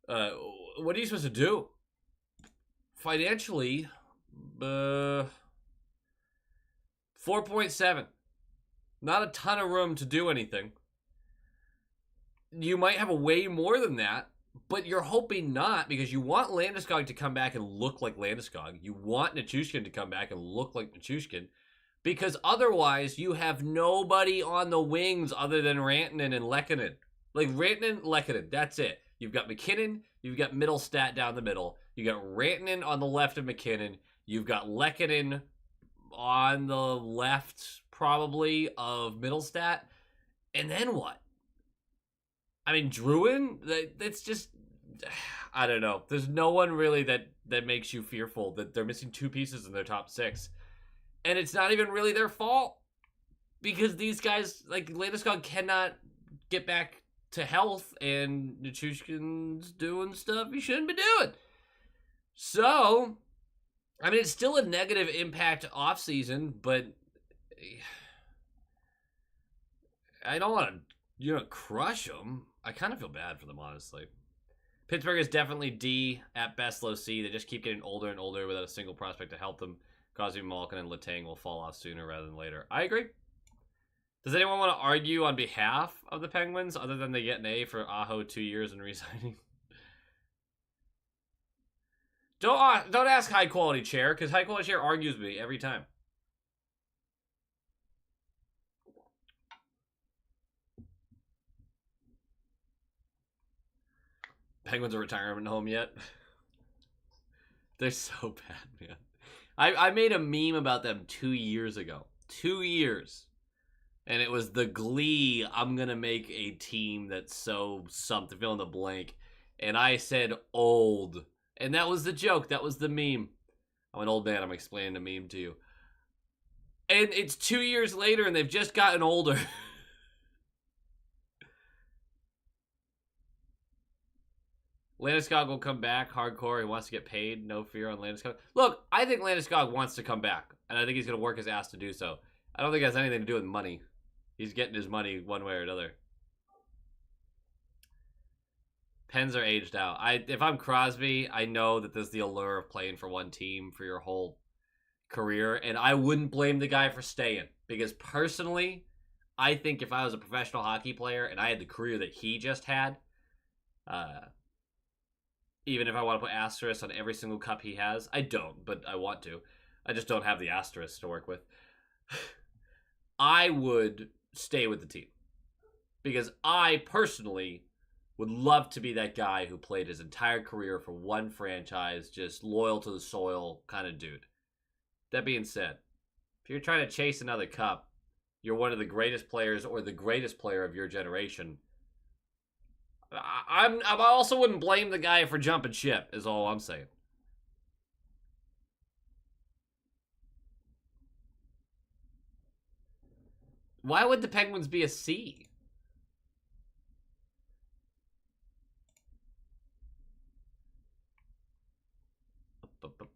what are you supposed to do? Financially, 4.7. Not a ton of room to do anything. You might have a way more than that, but you're hoping not because you want Landeskog to come back and look like Landeskog. You want Nichushkin to come back and look like Nichushkin because otherwise you have nobody on the wings other than Rantanen and Lehkonen. Like Rantanen, Lehkonen, that's it. You've got McKinnon, you've got Middlestat down the middle. You got Rantanen on the left of McKinnon. You've got Lehkonen on the left, probably, of Middlestat. And then what? I mean, Druin, that's just, I don't know. There's no one really that makes you fearful that they're missing two pieces in their top six. And it's not even really their fault. Because these guys, like, Landeskog cannot get back to health, and Nichushkin's doing stuff he shouldn't be doing. So, I mean, it's still a negative impact offseason, but I don't want to, crush them. I kind of feel bad for them, honestly. Pittsburgh is definitely D, at best low C. They just keep getting older and older without a single prospect to help them. Crosby, Malkin, and Letang will fall off sooner rather than later. I agree. Does anyone want to argue on behalf of the Penguins other than they get an A for Aho 2 years and resigning? Don't ask High Quality Chair, because High Quality Chair argues with me every time. Penguins a retirement home yet? They're so bad, man. I made a meme about them 2 years ago. 2 years. And it was the Glee, I'm going to make a team that's so something, fill in the blank. And I said old. And that was the joke. That was the meme. I'm an old man. I'm explaining the meme to you. And it's 2 years later and they've just gotten older. Landeskog will come back hardcore. He wants to get paid. No fear on Landeskog. Look, I think Landeskog wants to come back. And I think he's going to work his ass to do so. I don't think it has anything to do with money. He's getting his money one way or another. Pens are aged out. If I'm Crosby, I know that there's the allure of playing for one team for your whole career. And I wouldn't blame the guy for staying. Because personally, I think if I was a professional hockey player and I had the career that he just had, even if I want to put asterisks on every single cup he has, I don't, but I want to. I just don't have the asterisks to work with. I would stay with the team. Because I personally would love to be that guy who played his entire career for one franchise, just loyal to the soil kind of dude. That being said, if you're trying to chase another cup, you're one of the greatest players or the greatest player of your generation. I also wouldn't blame the guy for jumping ship, is all I'm saying. Why would the Penguins be a C?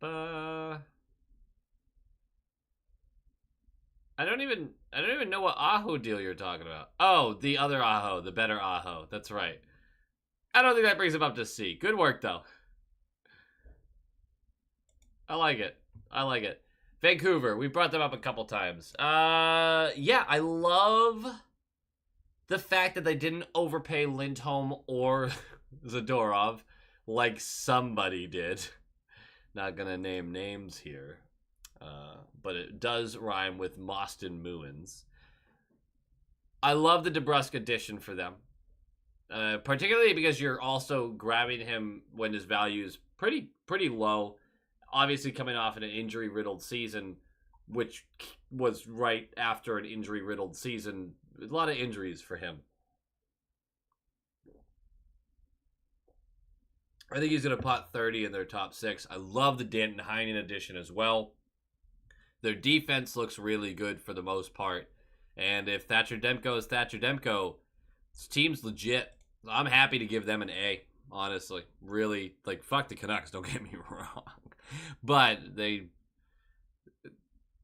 I don't even know what Aho deal you're talking about. Oh, the other Aho, the better Aho. That's right. I don't think that brings him up to C. Good work, though. I like it. I like it. Vancouver, we brought them up a couple times. Yeah, I love the fact that they didn't overpay Lindholm or Zadorov like somebody did. Not gonna name names here. But it does rhyme with Mostyn Muins. I love the DeBrusque addition for them. Particularly because you're also grabbing him when his value is pretty low. Obviously coming off an injury-riddled season, which was right after an injury-riddled season. A lot of injuries for him. I think he's going to pot 30 in their top 6. I love the Danton Heinen addition as well. Their defense looks really good for the most part. And if Thatcher Demko is Thatcher Demko, this team's legit. I'm happy to give them an A, honestly. Really, like, fuck the Canucks, don't get me wrong. But they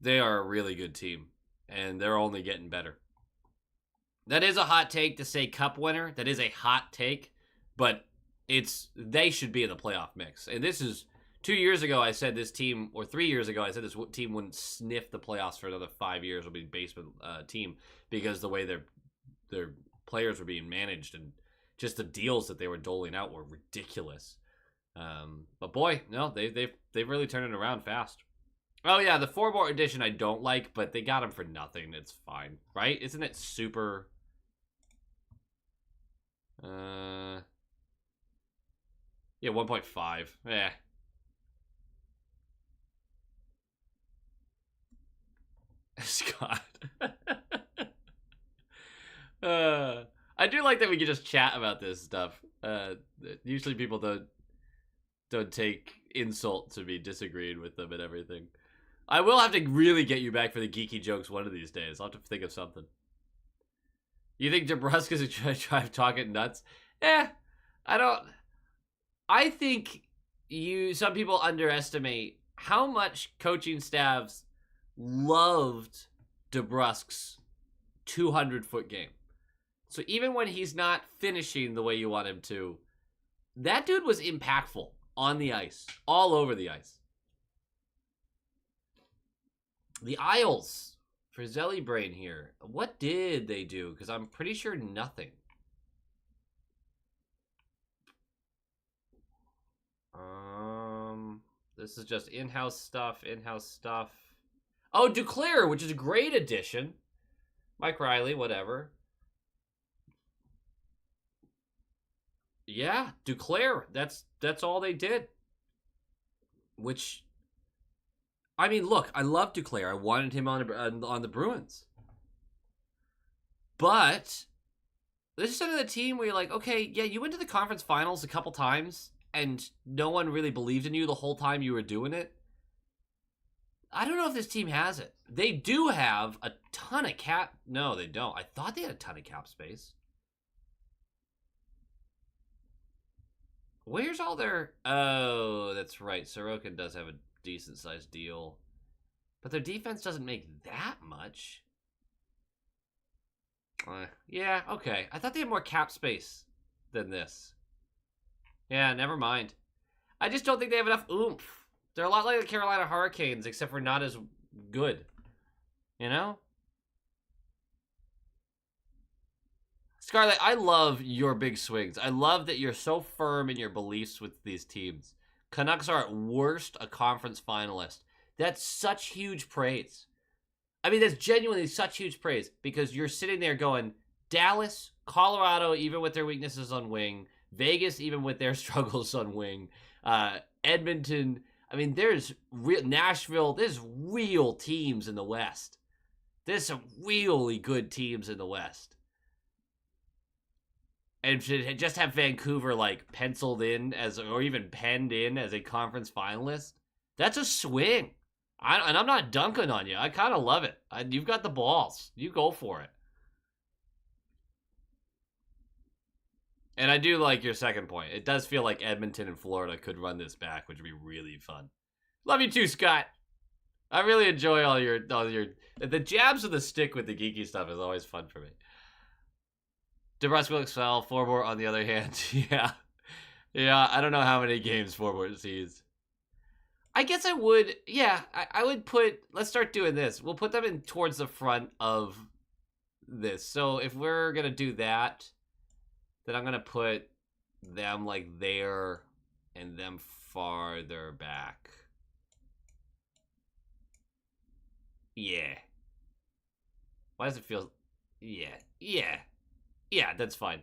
are a really good team, and they're only getting better. That is a hot take to say cup winner. That is a hot take, but they should be in the playoff mix. And this is 2 years ago I said this team, or 3 years ago I said this team wouldn't sniff the playoffs for another 5 years. Will be a basement team because the way their players were being managed and just the deals that they were doling out were ridiculous. But boy, no, they've really turned it around fast. Oh yeah, the Forbort edition I don't like, but they got him for nothing. It's fine, right? Isn't it super? Yeah, 1.5. Yeah. Scott. I do like that we can just chat about this stuff. Usually people don't take insult to be disagreed with them and everything. I will have to really get you back for the geeky jokes one of these days. I'll have to think of something. You think DeBrusque is a drive talking nuts? I think some people underestimate how much coaching staffs loved DeBrusque's 200-foot game. So even when he's not finishing the way you want him to, that dude was impactful on the ice, all over the ice. The Isles for Zelly Brain here. What did they do? Because I'm pretty sure nothing. This is just in-house stuff. Oh, Duclair, which is a great addition. Mike Riley, whatever. Yeah, Duclair. That's all they did. Which, I mean, look, I love Duclair. I wanted him on the Bruins. But this is another team where you're like, okay, yeah, you went to the conference finals a couple times, and no one really believed in you the whole time you were doing it. I don't know if this team has it. They do have a ton of cap. No, they don't. I thought they had a ton of cap space. Where's all their... Oh, that's right. Sorokin does have a decent-sized deal. But their defense doesn't make that much. Yeah, okay. I thought they had more cap space than this. Yeah, never mind. I just don't think they have enough oomph. They're a lot like the Carolina Hurricanes, except for not as good. You know? Scarlett, I love your big swings. I love that you're so firm in your beliefs with these teams. Canucks are at worst a conference finalist. That's such huge praise. I mean, that's genuinely such huge praise because you're sitting there going, Dallas, Colorado, even with their weaknesses on wing, Vegas, even with their struggles on wing, Edmonton. I mean, there's Nashville. There's real teams in the West. There's some really good teams in the West. And should just have Vancouver like penciled in or even penned in as a conference finalist. That's a swing. And I'm not dunking on you. I kind of love it. You've got the balls. You go for it. And I do like your second point. It does feel like Edmonton and Florida could run this back, which would be really fun. Love you too, Scott. I really enjoy all your the jabs of the stick with the geeky stuff is always fun for me. DeBrusque will excel. Forbort, on the other hand, yeah. I don't know how many games Forbort sees. I guess I would, I would put, let's start doing this. We'll put them in towards the front of this. So if we're going to do that, then I'm going to put them like there and them farther back. Yeah. Why does it feel Yeah, that's fine.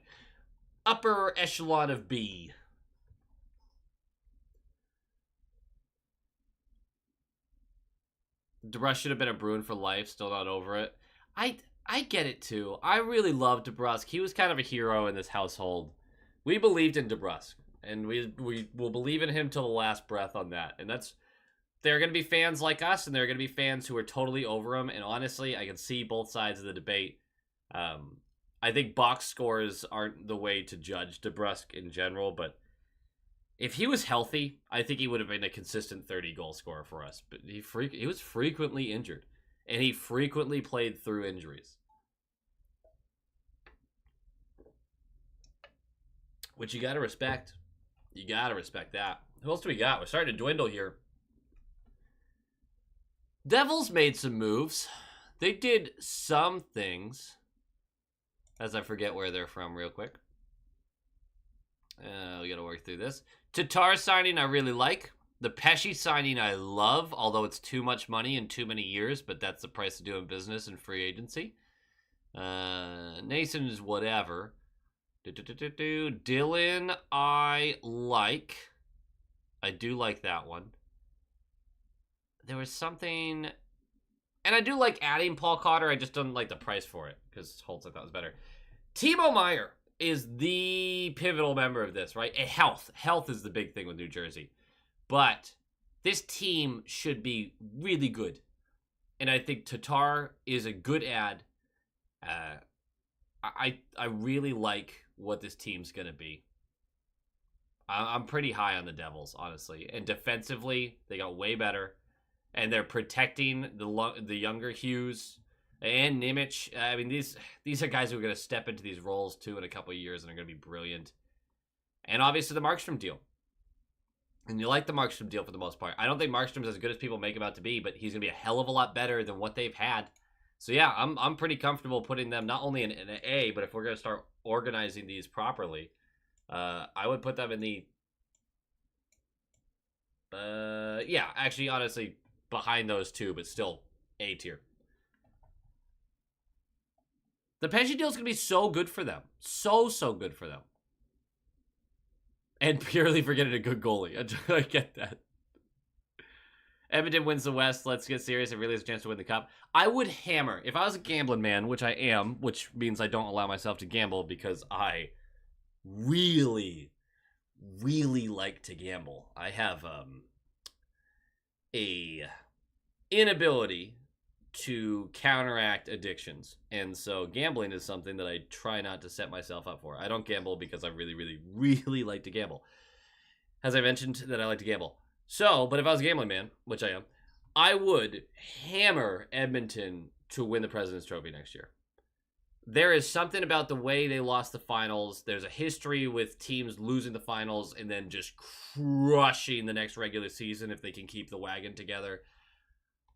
Upper echelon of B. DeBrusque should have been a Bruin for life. Still not over it. I get it too. I really love DeBrusque. He was kind of a hero in this household. We believed in DeBrusque, and we will believe in him till the last breath on that. And that's there are going to be fans like us, and there are going to be fans who are totally over him. And honestly, I can see both sides of the debate. I think box scores aren't the way to judge DeBrusque in general, but if he was healthy, I think he would have been a consistent 30-goal scorer for us. But he was frequently injured, and he frequently played through injuries. Which you got to respect. You got to respect that. Who else do we got? We're starting to dwindle here. Devils made some moves. They did some things. As I forget where they're from real quick. We got to work through this. Tatar signing I really like. The Pesci signing I love, although it's too much money in too many years, but that's the price of doing business in free agency. Nason is whatever. Dylan I like. I do like that one. There was something... And I do like adding Paul Cotter. I just don't like the price for it because Holtz I thought was better. Timo Meier is the pivotal member of this, right? And health. Health is the big thing with New Jersey. But this team should be really good. And I think Tatar is a good add. I really like what this team's going to be. I'm pretty high on the Devils, honestly. And defensively, they got way better. And they're protecting the younger Hughes and Nimich. I mean, these are guys who are going to step into these roles, too, in a couple of years and are going to be brilliant. And obviously the Markstrom deal. And you like the Markstrom deal for the most part. I don't think Markstrom's as good as people make him out to be, but he's going to be a hell of a lot better than what they've had. So, yeah, I'm pretty comfortable putting them not only in an A, but if we're going to start organizing these properly, I would put them in the... yeah, actually, honestly... behind those two, but still A tier. The Pesci deal is going to be so good for them. So good for them. And purely for getting a good goalie. I get that. Edmonton wins the West. Let's get serious. It really has a chance to win the Cup. I would hammer. If I was a gambling man, which I am, which means I don't allow myself to gamble because I really like to gamble. I have a inability to counteract addictions, and so gambling is something that I try not to set myself up for. I don't gamble because I really like to gamble, as I mentioned that I like to gamble. So, but if I was a gambling man, which I am, I would hammer Edmonton to win the President's Trophy next year. There is something about the way they lost the finals. There's a history with teams losing the finals and then just crushing the next regular season if they can keep the wagon together.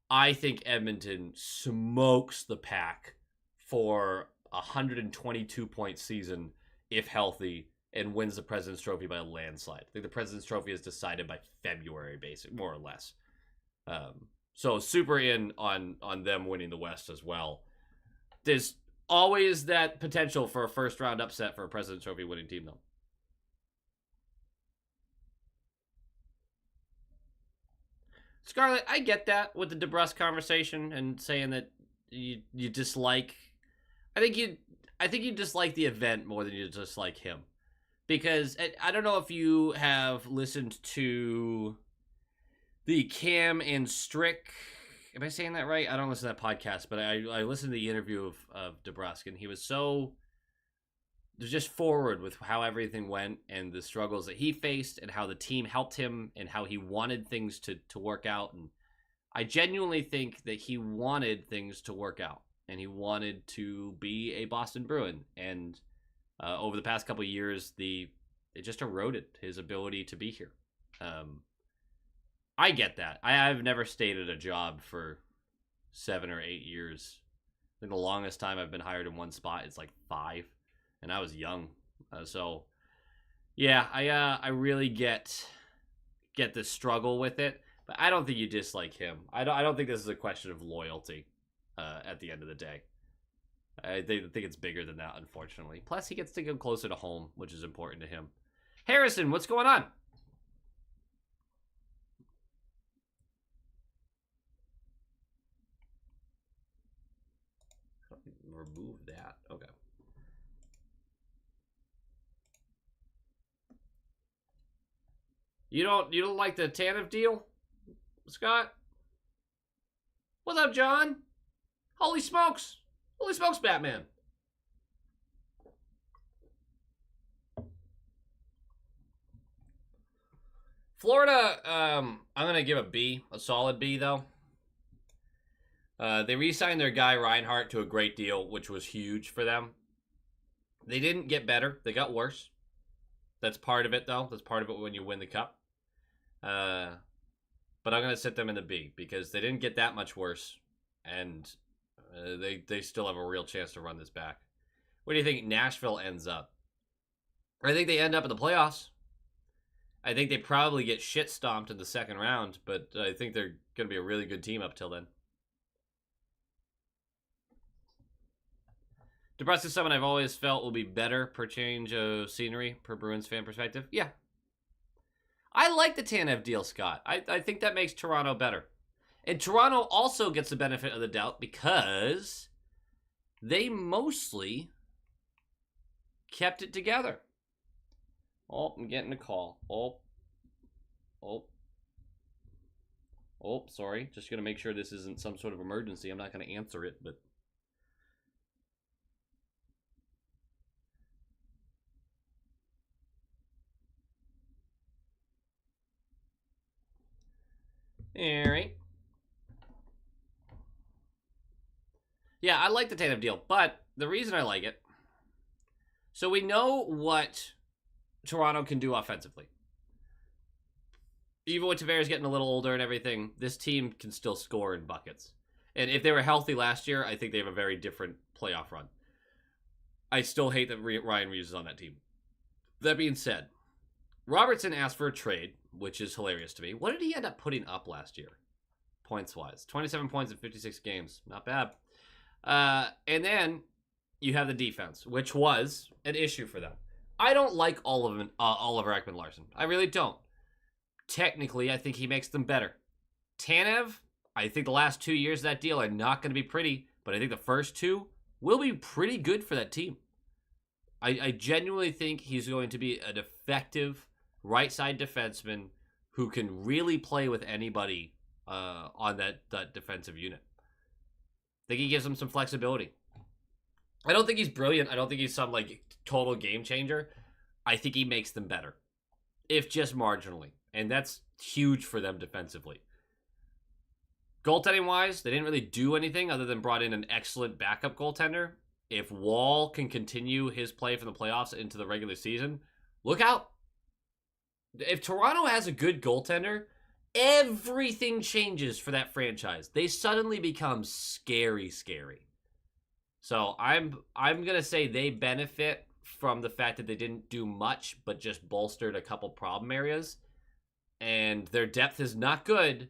I think Edmonton smokes the Pack for a 122-point season if healthy and wins the President's Trophy by a landslide. I think the President's Trophy is decided by February, basically, more or less. So super in on them winning the West as well. There's always that potential for a first-round upset for a President's Trophy winning team, though. Scarlett, I get that with the DeBrusque conversation and saying that you dislike. I think you dislike the event more than you dislike him, because I don't know if you have listened to the Cam and Strick. Am I saying that right? I don't listen to that podcast, but I listened to the interview of DeBrusque, and he was just forward with how everything went and the struggles that he faced and how the team helped him and how he wanted things to work out. And I genuinely think that he wanted things to work out and he wanted to be a Boston Bruin. And over the past couple of years, it just eroded his ability to be here. I get that. I've never stayed at a job for 7 or 8 years. I think the longest time I've been hired in one spot is like 5. And I was young, so yeah, I really get the struggle with it, but I don't think you dislike him. I don't think this is a question of loyalty at the end of the day. I think it's bigger than that, unfortunately. Plus, he gets to go closer to home, which is important to him. Harrison, what's going on? Remove that. Okay. You don't like the Tanev deal, Scott? What's up, John? Holy smokes! Holy smokes, Batman! Florida, I'm gonna give a B, a solid B though. They re-signed their guy Reinhardt to a great deal, which was huge for them. They didn't get better; they got worse. That's part of it, though. That's part of it when you win the cup. But I'm gonna sit them in the B because they didn't get that much worse, and they still have a real chance to run this back. Where do you think Nashville ends up? I think they end up in the playoffs. I think they probably get shit stomped in the second round, but I think they're going to be a really good team up till then. DeBrusque is someone I've always felt will be better per change of scenery, per Bruins fan perspective. Yeah. I like the Tanev deal, Scott. I think that makes Toronto better. And Toronto also gets the benefit of the doubt because they mostly kept it together. Oh, I'm getting a call. Oh, sorry. Just going to make sure this isn't some sort of emergency. I'm not going to answer it, but... All right. Yeah, I like the Tanev deal, but the reason I like it... So we know what Toronto can do offensively. Even with Tavares getting a little older and everything, this team can still score in buckets. And if they were healthy last year, I think they have a very different playoff run. I still hate that Ryan Reeves is on that team. That being said, Robertson asked for a trade, which is hilarious to me. What did he end up putting up last year, points-wise? 27 points in 56 games. Not bad. And then you have the defense, which was an issue for them. I don't like Oliver Ekman-Larsson. I really don't. Technically, I think he makes them better. Tanev, I think the last 2 years of that deal are not going to be pretty, but I think the first two will be pretty good for that team. I genuinely think he's going to be an effective right-side defenseman who can really play with anybody on that defensive unit. I think he gives them some flexibility. I don't think he's brilliant. I don't think he's some total game changer. I think he makes them better, if just marginally. And that's huge for them defensively. Goaltending-wise, they didn't really do anything other than brought in an excellent backup goaltender. If Wall can continue his play from the playoffs into the regular season, look out. If Toronto has a good goaltender, everything changes for that franchise. They suddenly become scary. So I'm going to say they benefit from the fact that they didn't do much, but just bolstered a couple problem areas. And their depth is not good,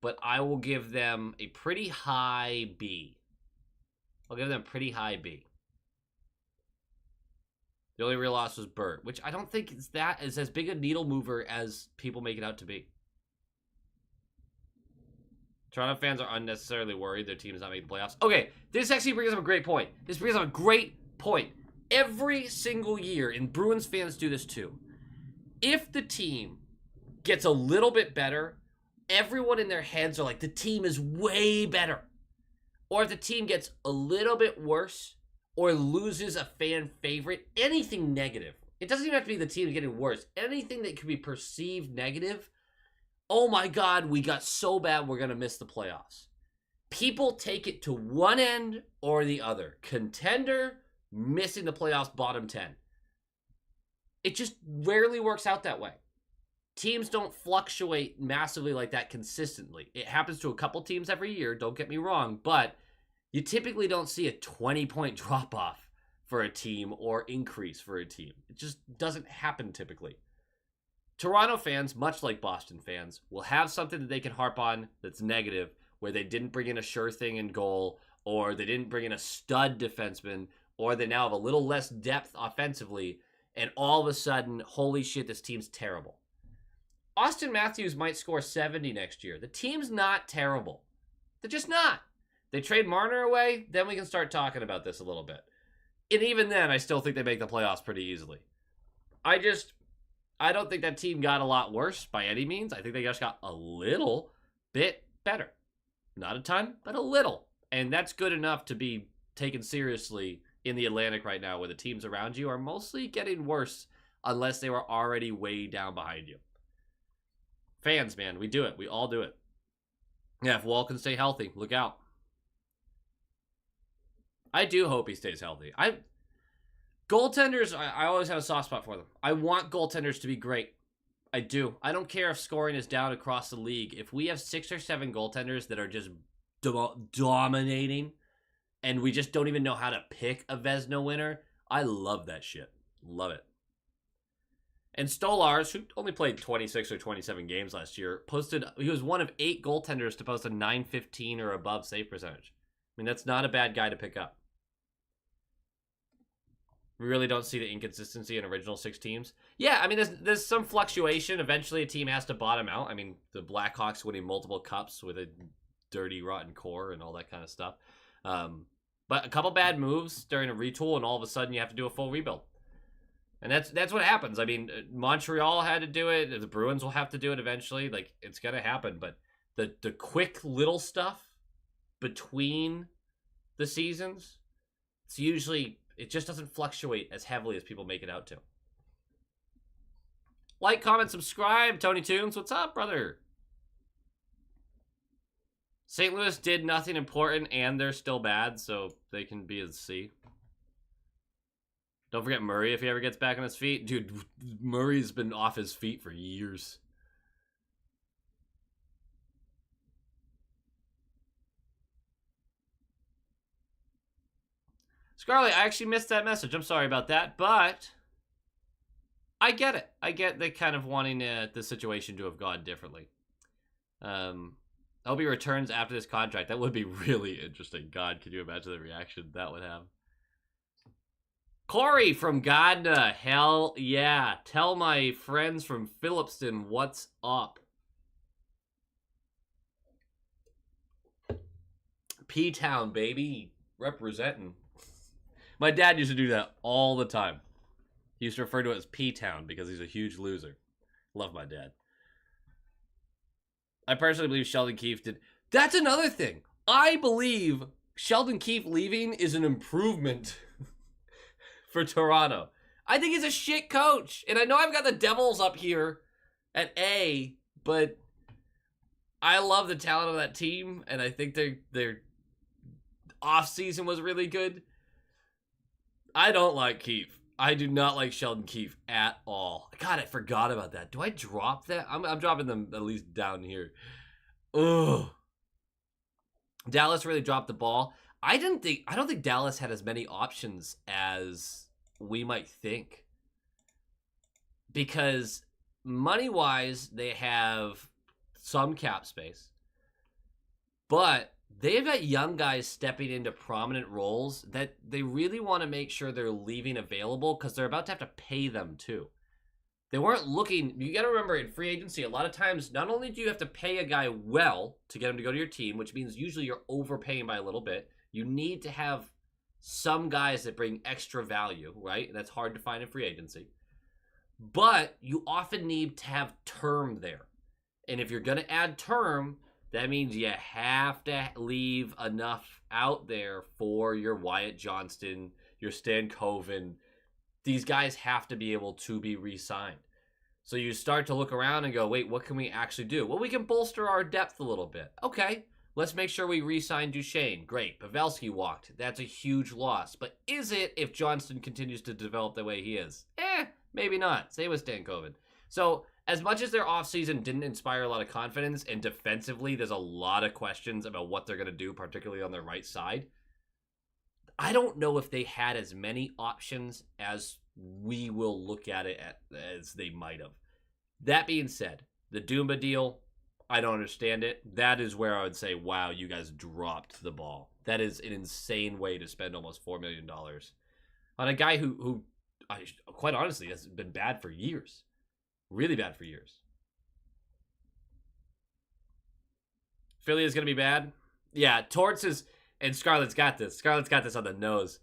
but I will give them a pretty high B. I'll give them a pretty high B. The only real loss was Burt, which I don't think is as big a needle mover as people make it out to be. Toronto fans are unnecessarily worried their team is not making the playoffs. Okay, this actually brings up a great point. Every single year, and Bruins fans do this too, if the team gets a little bit better, everyone in their heads are like, the team is way better. Or if the team gets a little bit worse or loses a fan favorite, anything negative. It doesn't even have to be the team getting worse. Anything that could be perceived negative, oh my God, we got so bad we're going to miss the playoffs. People take it to one end or the other. Contender, missing the playoffs, bottom 10. It just rarely works out that way. Teams don't fluctuate massively like that consistently. It happens to a couple teams every year, don't get me wrong, but you typically don't see a 20-point drop-off for a team or increase for a team. It just doesn't happen typically. Toronto fans, much like Boston fans, will have something that they can harp on that's negative, where they didn't bring in a sure thing in goal, or they didn't bring in a stud defenseman, or they now have a little less depth offensively, and all of a sudden, holy shit, this team's terrible. Austin Matthews might score 70 next year. The team's not terrible. They're just not. They trade Marner away, then we can start talking about this a little bit. And even then, I still think they make the playoffs pretty easily. I don't think that team got a lot worse by any means. I think they just got a little bit better. Not a ton, but a little. And that's good enough to be taken seriously in the Atlantic right now, where the teams around you are mostly getting worse unless they were already way down behind you. Fans, man, we do it. We all do it. Yeah, if Wall can stay healthy, look out. I do hope he stays healthy. Goaltenders, I always have a soft spot for them. I want goaltenders to be great. I do. I don't care if scoring is down across the league. If we have 6 or 7 goaltenders that are just dominating, and we just don't even know how to pick a Vezina winner, I love that shit. Love it. And Stolarz, who only played 26 or 27 games last year, he was one of 8 goaltenders to post a .915 or above save percentage. I mean, that's not a bad guy to pick up. We really don't see the inconsistency in original 6 teams. Yeah, I mean, there's some fluctuation. Eventually, a team has to bottom out. I mean, the Blackhawks winning multiple cups with a dirty, rotten core and all that kind of stuff. But a couple bad moves during a retool, and all of a sudden, you have to do a full rebuild. And that's what happens. I mean, Montreal had to do it. The Bruins will have to do it eventually. Like, it's going to happen. But the quick little stuff between the seasons, it just doesn't fluctuate as heavily as people make it out to. Like, comment, subscribe. Tony Tunes, what's up, brother? St. Louis did nothing important, and they're still bad, so they can be a C. Don't forget Murray if he ever gets back on his feet. Dude, Murray's been off his feet for years. Scarlett, I actually missed that message. I'm sorry about that, but I get it. I get the kind of wanting the situation to have gone differently. I hope he returns after this contract. That would be really interesting. God, can you imagine the reaction that would have? Corey from Godna, hell yeah. Tell my friends from Phillipston what's up. P-Town, baby. Representing. My dad used to do that all the time. He used to refer to it as P-Town because he's a huge loser. Love my dad. I personally believe Sheldon Keefe did. That's another thing. I believe Sheldon Keefe leaving is an improvement for Toronto. I think he's a shit coach. And I know I've got the Devils up here at A, but I love the talent of that team, and I think their off-season was really good. I don't like Keefe. I do not like Sheldon Keefe at all. God, I forgot about that. Do I drop that? I'm dropping them at least down here. Ugh. Dallas really dropped the ball. I don't think Dallas had as many options as we might think. Because money-wise, they have some cap space. But they've got young guys stepping into prominent roles that they really want to make sure they're leaving available because they're about to have to pay them too. They weren't looking. You got to remember, in free agency, a lot of times, not only do you have to pay a guy well to get him to go to your team, which means usually you're overpaying by a little bit, you need to have some guys that bring extra value, right? That's hard to find in free agency. But you often need to have term there. And if you're going to add term, that means you have to leave enough out there for your Wyatt Johnston, your Stan Coven. These guys have to be able to be re-signed. So you start to look around and go, wait, what can we actually do? Well, we can bolster our depth a little bit. Okay, let's make sure we re-sign Duchesne. Great, Pavelski walked. That's a huge loss. But is it if Johnston continues to develop the way he is? Maybe not. Same with Stan Coven. So as much as their offseason didn't inspire a lot of confidence, and defensively there's a lot of questions about what they're going to do, particularly on their right side, I don't know if they had as many options as we will look at it as they might have. That being said, the Dumba deal, I don't understand it. That is where I would say, wow, you guys dropped the ball. That is an insane way to spend almost $4 million on a guy who quite honestly, has been bad for years. Really bad for years. Philly is going to be bad. Yeah, Torts is, and Scarlett's got this. Scarlett's got this on the nose.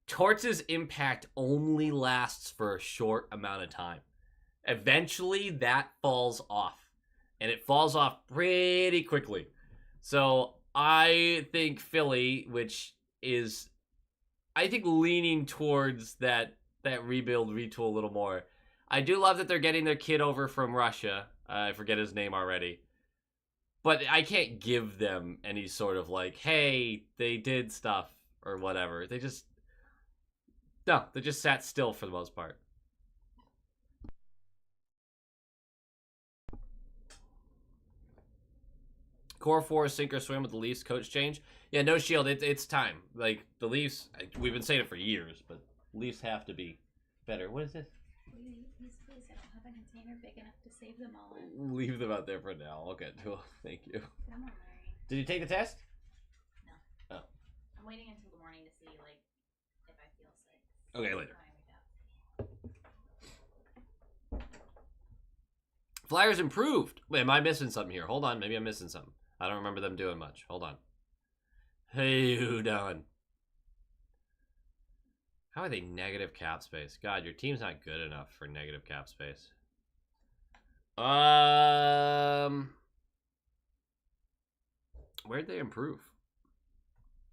Torts' impact only lasts for a short amount of time. Eventually, that falls off. And it falls off pretty quickly. So, I think Philly, which is, I think, leaning towards that rebuild, retool a little more. I do love that they're getting their kid over from Russia. I forget his name already. But I can't give them any sort of like, hey, they did stuff or whatever. They just sat still for the most part. Core 4, sink or swim with the Leafs coach change. Yeah, no shield. It's time. Like, the Leafs, we've been saying it for years, but Leafs have to be better. What is this? Please, I don't have a container big enough to save them all in. Leave them out there for now. Okay, well, thank you. Come on, Larry. Did you take the test? No. Oh. I'm waiting until the morning to see, like, if I feel sick. Okay, later. When I wake up. Flyers improved. Wait, am I missing something here? Hold on, maybe I'm missing something. I don't remember them doing much. Hold on. Hey, who done? How are they negative cap space? God, your team's not good enough for negative cap space. Where'd they improve?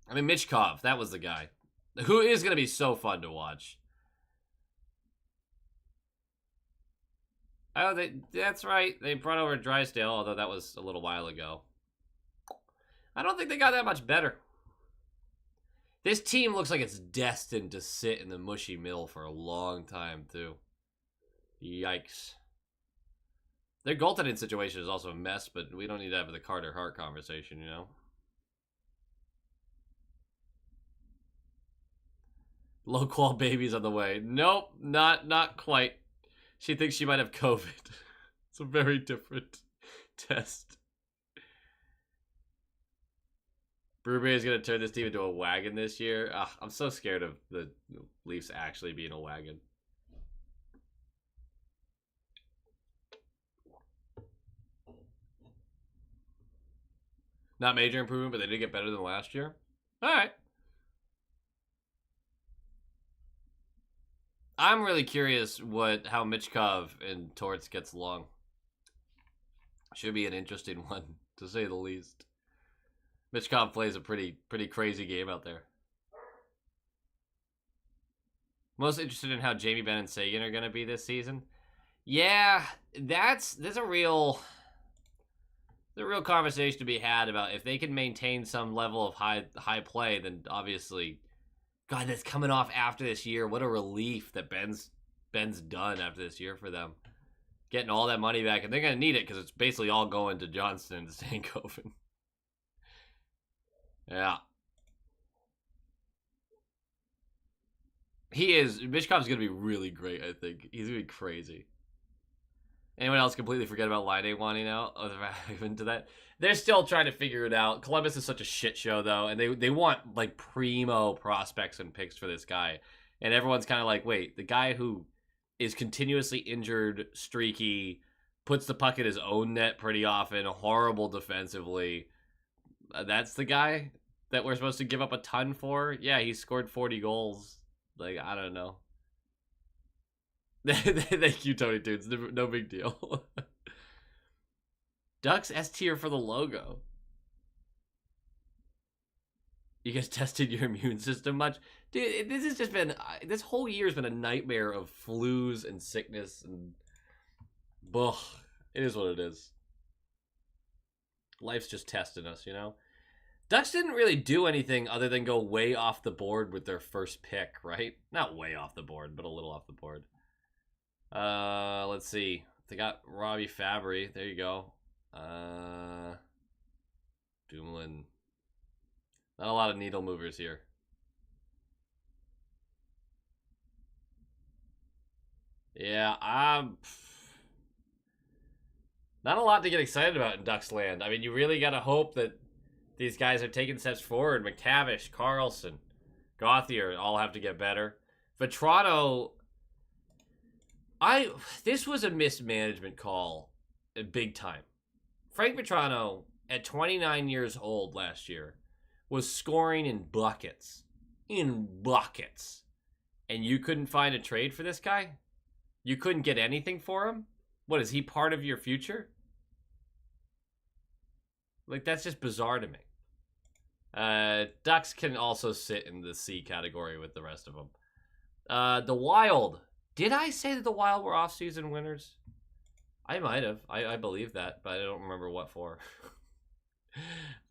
I mean, Michkov, that was the guy. Who is going to be so fun to watch. Oh, that's right. They brought over Drysdale, although that was a little while ago. I don't think they got that much better. This team looks like it's destined to sit in the mushy mill for a long time, too. Yikes. Their goaltending situation is also a mess, but we don't need to have the Carter Hart conversation, you know? Low-qual baby's on the way. Nope, not quite. She thinks she might have COVID. It's a very different test. Burberry is going to turn this team into a wagon this year. Ugh, I'm so scared of the Leafs actually being a wagon. Not major improvement, but they did get better than last year. All right. I'm really curious how Michkov and Torts gets along. Should be an interesting one, to say the least. Michkov plays a pretty crazy game out there. Most interested in how Jamie Benn and Sagan are going to be this season. Yeah, there's a real conversation to be had about if they can maintain some level of high play, then obviously, God, that's coming off after this year. What a relief that Ben's done after this year for them. Getting all that money back, and they're going to need it because it's basically all going to Johnston and Stankoven. Yeah. Mishkov's going to be really great, I think. He's going to be crazy. Anyone else completely forget about Line wanting out? Into that? They're still trying to figure it out. Columbus is such a shit show, though, and they want, like, primo prospects and picks for this guy. And everyone's kind of like, wait, the guy who is continuously injured, streaky, puts the puck in his own net pretty often, horrible defensively, that's the guy that we're supposed to give up a ton for? Yeah, he scored 40 goals. Like, I don't know. Thank you, Tony Tunes. No big deal. Ducks S tier for the logo. You guys tested your immune system much? Dude, this has just been... This whole year has been a nightmare of flus and sickness and... Ugh. It is what it is. Life's just testing us, you know? Ducks didn't really do anything other than go way off the board with their first pick, right? Not way off the board, but a little off the board. Let's see. They got Robbie Fabry. There you go. Dumoulin. Not a lot of needle movers here. Yeah, not a lot to get excited about in Ducks land. I mean, you really got to hope that These guys are taking steps forward. McTavish, Carlson, Gauthier all have to get better. Vetrano, this was a mismanagement call, big time. Frank Vetrano, at 29 years old last year, was scoring in buckets. In buckets. And you couldn't find a trade for this guy? You couldn't get anything for him? What, is he part of your future? Like, that's just bizarre to me. Ducks can also sit in the C category with the rest of them. The Wild. Did I say that the Wild were off-season winners? I might have. I believe that, but I don't remember what for.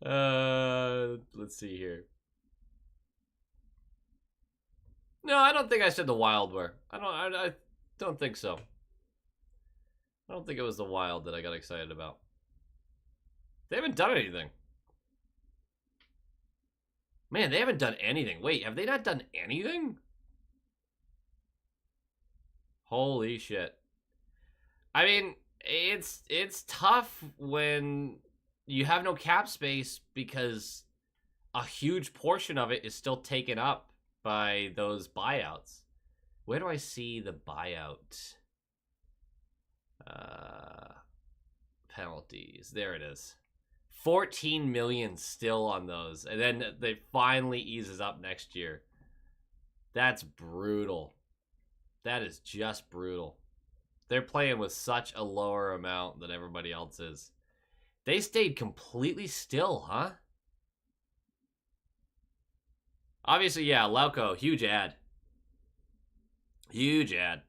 Let's see here. No, I don't think I said the Wild were. I don't think so. I don't think it was the Wild that I got excited about. They haven't done anything. Man, they haven't done anything. Wait, have they not done anything? Holy shit. I mean, it's tough when you have no cap space because a huge portion of it is still taken up by those buyouts. Where do I see the buyout penalties? There it is. 14 million still on those, and then they finally eases up next year. That's brutal. That is just brutal. They're playing with such a lower amount than everybody else is. They stayed completely still, huh? Obviously, yeah, Lauco, huge ad. Huge ad.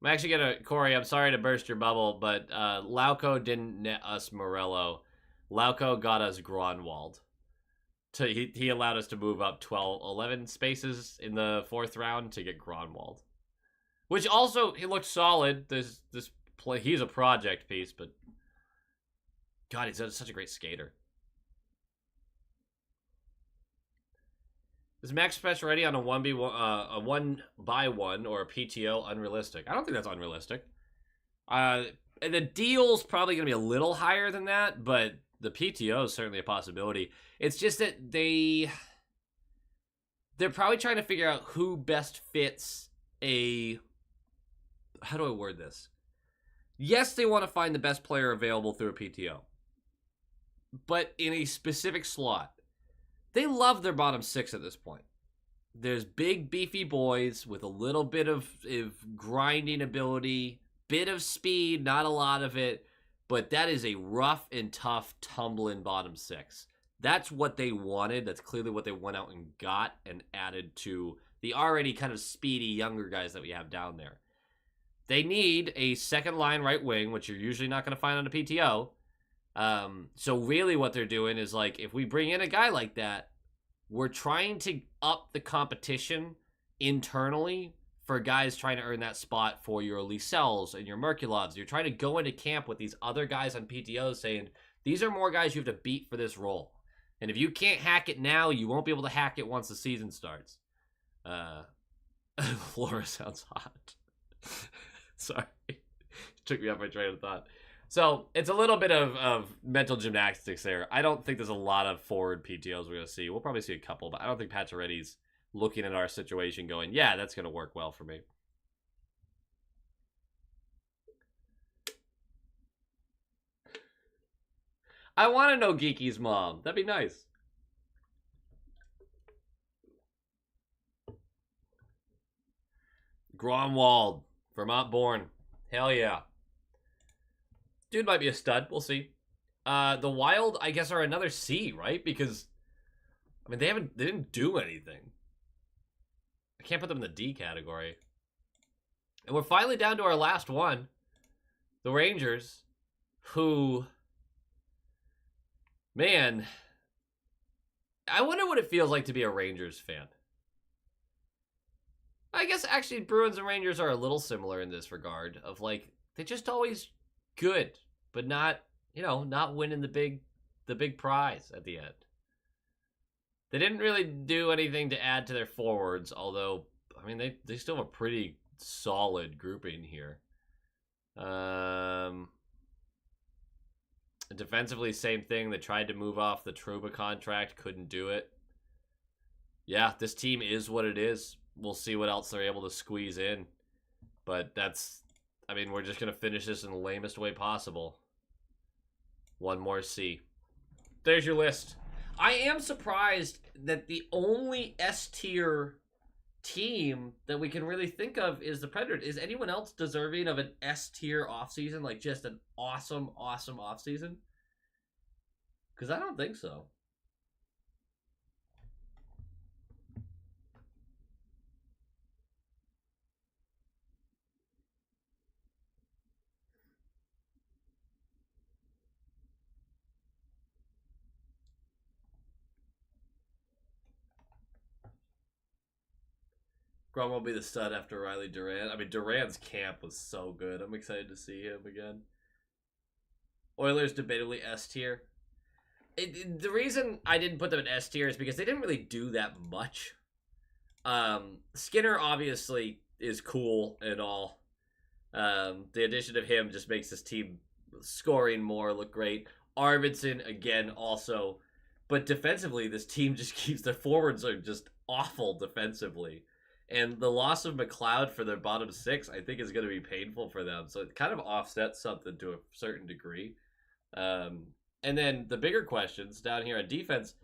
I'm actually gonna, Corey, I'm sorry to burst your bubble, but Lauco didn't net us Morello. Lauco got us Gronwald. He allowed us to move up 11 spaces in the 4th round to get Gronwald. Which also, he looked solid. This play, he's a project piece, but God, he's such a great skater. Is Max Pacioretty on a 1x1 or a PTO unrealistic? I don't think that's unrealistic. The deal's probably going to be a little higher than that, but the PTO is certainly a possibility. It's just that they're probably trying to figure out who best fits a... How do I word this? Yes, they want to find the best player available through a PTO, but in a specific slot. They love their bottom 6 at this point. There's big, beefy boys with a little bit of grinding ability, bit of speed, not a lot of it, but that is a rough and tough tumbling bottom 6. That's what they wanted. That's clearly what they went out and got and added to the already kind of speedy younger guys that we have down there. They need a second line right wing, which you're usually not going to find on a PTO. So really what they're doing is, like, if we bring in a guy like that, we're trying to up the competition internally for guys trying to earn that spot for your Lisells and your Merkulovs. You're trying to go into camp with these other guys on PTOs saying, these are more guys you have to beat for this role. And if you can't hack it now, you won't be able to hack it once the season starts. Flora sounds hot. Sorry. Took me off my train of thought. So, it's a little bit of mental gymnastics there. I don't think there's a lot of forward PTOs we're going to see. We'll probably see a couple, but I don't think Pacioretty's looking at our situation going, yeah, that's going to work well for me. I want to know Geeky's mom. That'd be nice. Gromwald, Vermont born. Hell yeah. Dude might be a stud. We'll see. The Wild, I guess, are another C, right? Because, I mean, they didn't do anything. I can't put them in the D category. And we're finally down to our last one. The Rangers, who, man, I wonder what it feels like to be a Rangers fan. I guess, actually, Bruins and Rangers are a little similar in this regard of, like, they just always good, but not, not winning the big prize at the end. They didn't really do anything to add to their forwards, although, I mean, they still have a pretty solid grouping here. Defensively, same thing. They tried to move off the Trouba contract, couldn't do it. Yeah, this team is what it is. We'll see what else they're able to squeeze in. But that's, I mean, we're just going to finish this in the lamest way possible. One more C. There's your list. I am surprised that the only S-tier team that we can really think of is the Predators. Is anyone else deserving of an S-tier offseason? Like, just an awesome, awesome offseason? Because I don't think so. Grom will be the stud after Riley Durant. I mean, Durant's camp was so good. I'm excited to see him again. Oilers debatably S tier. The reason I didn't put them in S tier is because they didn't really do that much. Skinner obviously is cool and all. The addition of him just makes this team scoring more look great. Arvidsson again also, but defensively this team just keeps, their forwards are just awful defensively. And the loss of McLeod for their bottom six, I think, is going to be painful for them. So it kind of offsets something to a certain degree. And then the bigger questions down here on defense,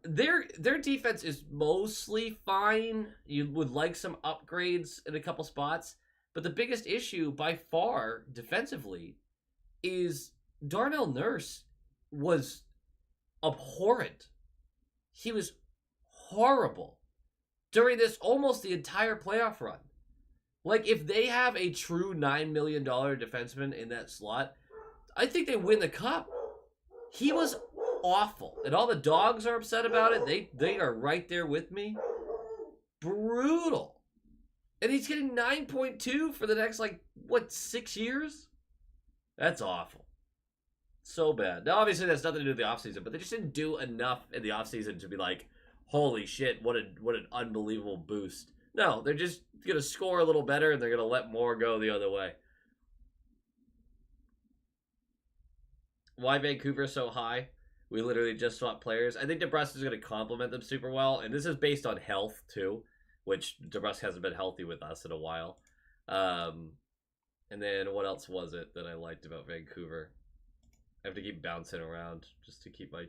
their defense is mostly fine. You would like some upgrades in a couple spots. But the biggest issue by far defensively is Darnell Nurse was abhorrent. He was horrible during this almost the entire playoff run. Like, if they have a true $9 million defenseman in that slot, I think they win the cup. He was awful. And all the dogs are upset about it. They are right there with me. Brutal. And he's getting 9.2 for the next, 6 years? That's awful. So bad. Now, obviously, that's nothing to do with the offseason, but they just didn't do enough in the offseason to be like, holy shit, what an unbelievable boost. No, they're just going to score a little better, and they're going to let more go the other way. Why Vancouver so high? We literally just swapped players. I think DeBrusk is going to complement them super well, and this is based on health, too, which DeBrusk hasn't been healthy with us in a while. And then what else was it that I liked about Vancouver? I have to keep bouncing around just to keep my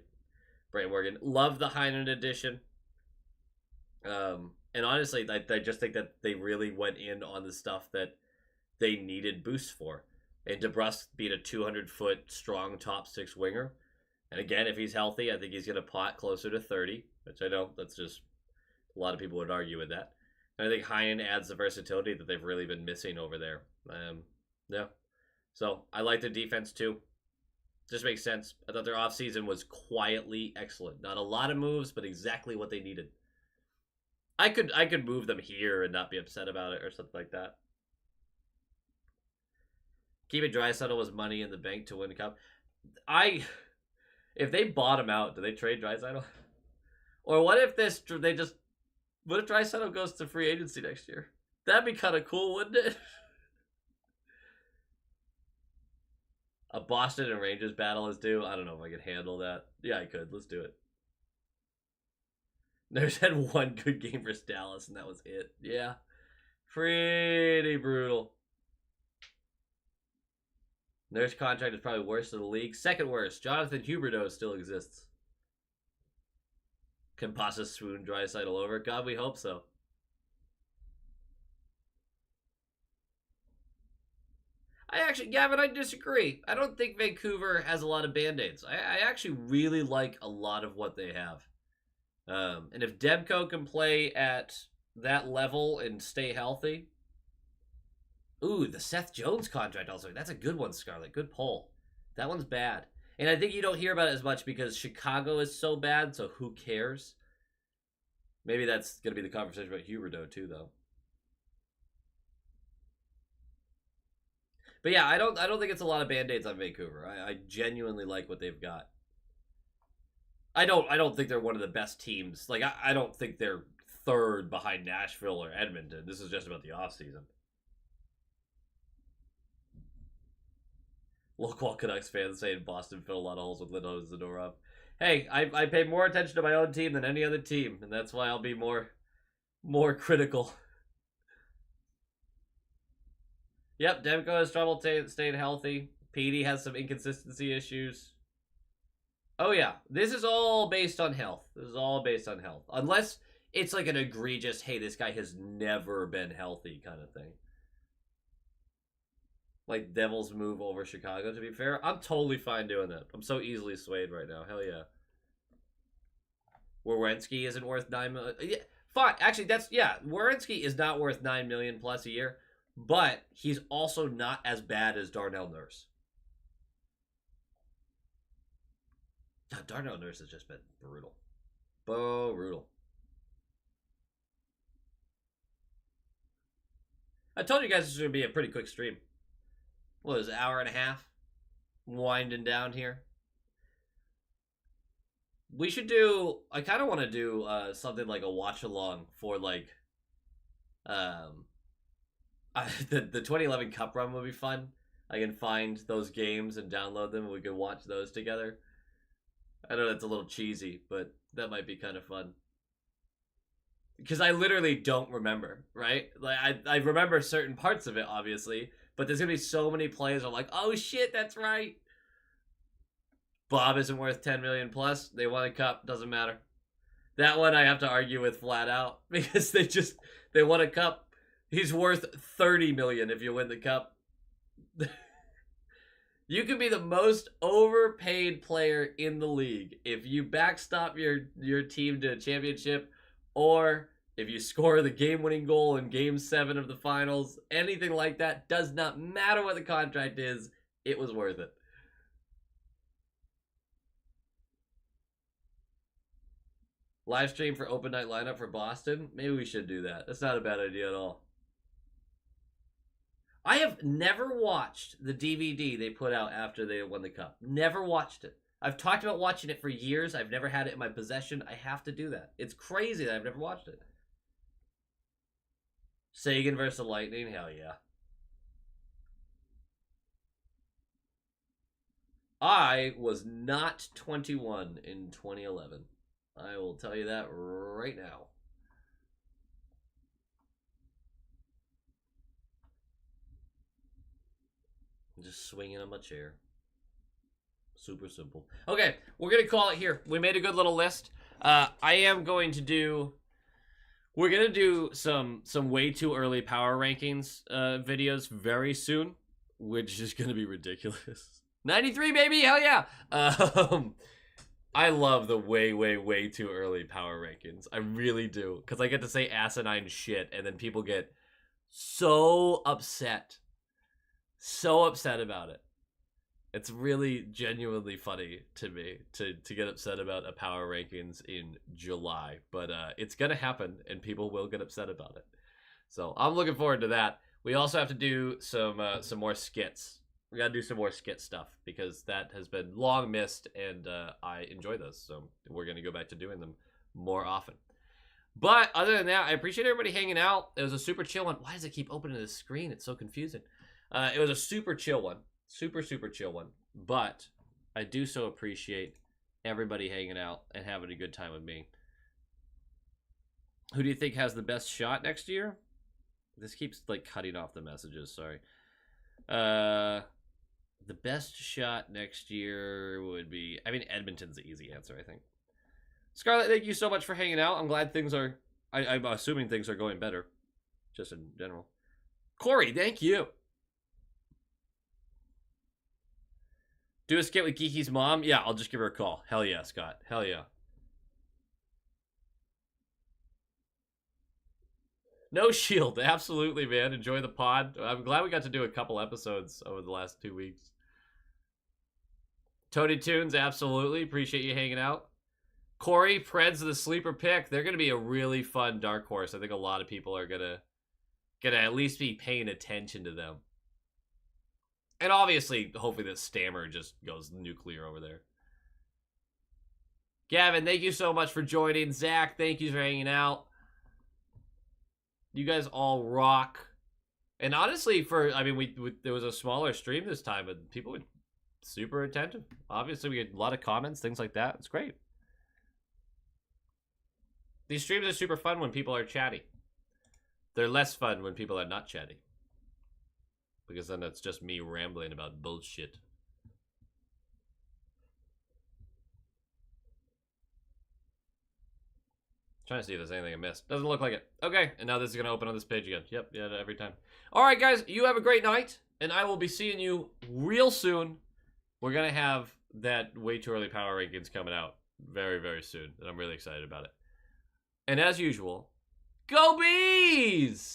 brain working. Love the Heinen edition. And honestly, I just think that they really went in on the stuff that they needed boosts for. And DeBrusk being a 200-foot strong top six winger. And again, if he's healthy, I think he's going to pot closer to 30, which I know that's just, a lot of people would argue with that. And I think Heinen adds the versatility that they've really been missing over there. Yeah. So I like their defense too. Just makes sense. I thought their offseason was quietly excellent. Not a lot of moves, but exactly what they needed. I could move them here and not be upset about it or something like that. Keeping Draisaitl was money in the bank to win the cup. If they bottom out, do they trade Draisaitl? Or what if what if Draisaitl goes to free agency next year? That'd be kind of cool, wouldn't it? A Boston and Rangers battle is due. I don't know if I could handle that. Yeah, I could. Let's do it. There's had one good game for Dallas, and that was it. Yeah. Pretty brutal. Nurse contract is probably worst in the league. Second worst. Jonathan Huberdeau still exists. Can Pasa swoon Draisaitl over? God, we hope so. Gavin, I disagree. I don't think Vancouver has a lot of Band-Aids. I actually really like a lot of what they have. And if Demko can play at that level and stay healthy. Ooh, the Seth Jones contract also. That's a good one, Scarlett. Good pull. That one's bad. And I think you don't hear about it as much because Chicago is so bad, so who cares? Maybe that's going to be the conversation about Huberdeau too, though. But yeah, I don't think it's a lot of Band-Aids on Vancouver. I genuinely like what they've got. I don't think they're one of the best teams. Like, I don't think they're third behind Nashville or Edmonton. This is just about the offseason. Local Canucks fans saying Boston filled a lot of holes with Lindholm and Zadorov. Hey, I pay more attention to my own team than any other team, and that's why I'll be more critical. Yep, Demko has trouble staying healthy. Petey has some inconsistency issues. Oh yeah, this is all based on health. This is all based on health. Unless it's like an egregious, hey, this guy has never been healthy kind of thing. Like Devils move over Chicago, to be fair. I'm totally fine doing that. I'm so easily swayed right now. Hell yeah. Werenski isn't worth $9 million. Yeah, fine. Actually, Werenski is not worth $9 million plus a year, but he's also not as bad as Darnell Nurse. Darnell Nurse has just been brutal. Brutal. I told you guys this was going to be a pretty quick stream. What was it, an hour and a half? Winding down here. We should do, I kind of want to do something like a watch along for like, the 2011 Cup run would be fun. I can find those games and download them and we can watch those together. I know that's a little cheesy, but that might be kind of fun. Because I literally don't remember, right? Like I remember certain parts of it, obviously, but there's gonna be so many plays. I'm like, oh shit, that's right. Bob isn't worth 10 million plus. They won a cup, doesn't matter. That one I have to argue with flat out because they won a cup. He's worth 30 million if you win the cup. You can be the most overpaid player in the league if you backstop your team to a championship, or if you score the game-winning goal in Game 7 of the finals. Anything like that, does not matter what the contract is, it was worth it. Live stream for open night lineup for Boston? Maybe we should do that. That's not a bad idea at all. I have never watched the DVD they put out after they won the cup. Never watched it. I've talked about watching it for years. I've never had it in my possession. I have to do that. It's crazy that I've never watched it. Sagan versus the Lightning? Hell yeah. I was not 21 in 2011. I will tell you that right now. I'm just swinging on my chair. Super simple. Okay, we're going to call it here. We made a good little list. I am going to do... We're going to do some way too early power rankings videos very soon, which is going to be ridiculous. 93, baby! Hell yeah! I love the way too early power rankings. I really do. Because I get to say asinine shit, and then people get so upset. So upset about it. It's really genuinely funny to me to get upset about a power rankings in July. But it's going to happen, and people will get upset about it. So I'm looking forward to that. We also have to do some more skits. We got to do some more skit stuff because that has been long missed, and I enjoy those. So we're going to go back to doing them more often. But other than that, I appreciate everybody hanging out. It was a super chill one. Why does it keep opening the screen? It's so confusing. It was a super chill one. Super chill one. But I do so appreciate everybody hanging out and having a good time with me. Who do you think has the best shot next year? This keeps like cutting off the messages. Sorry. The best shot next year would be... I mean, Edmonton's the easy answer, I think. Scarlett, thank you so much for hanging out. I'm glad things are... I'm assuming things are going better. Just in general. Corey, thank you. Do a skit with Geeky's mom? Yeah, I'll just give her a call. Hell yeah, Scott. Hell yeah. No Shield. Absolutely, man. Enjoy the pod. I'm glad we got to do a couple episodes over the last 2 weeks. Tony Tunes, absolutely. Appreciate you hanging out. Corey, Preds, the sleeper pick. They're going to be a really fun dark horse. I think a lot of people are going to at least be paying attention to them. And obviously, hopefully that Stammer just goes nuclear over there. Gavin, thank you so much for joining. Zach, thank you for hanging out. You guys all rock. And honestly, there was a smaller stream this time, but people super attentive. Obviously, we get a lot of comments, things like that. It's great. These streams are super fun when people are chatty. They're less fun when people are not chatty. Because then it's just me rambling about bullshit. Trying to see if there's anything I missed. Doesn't look like it. Okay, and now this is going to open on this page again. Yep, yeah, every time. All right, guys, you have a great night, and I will be seeing you real soon. We're going to have that way too early power rankings coming out very, very soon, and I'm really excited about it. And as usual, go Bees!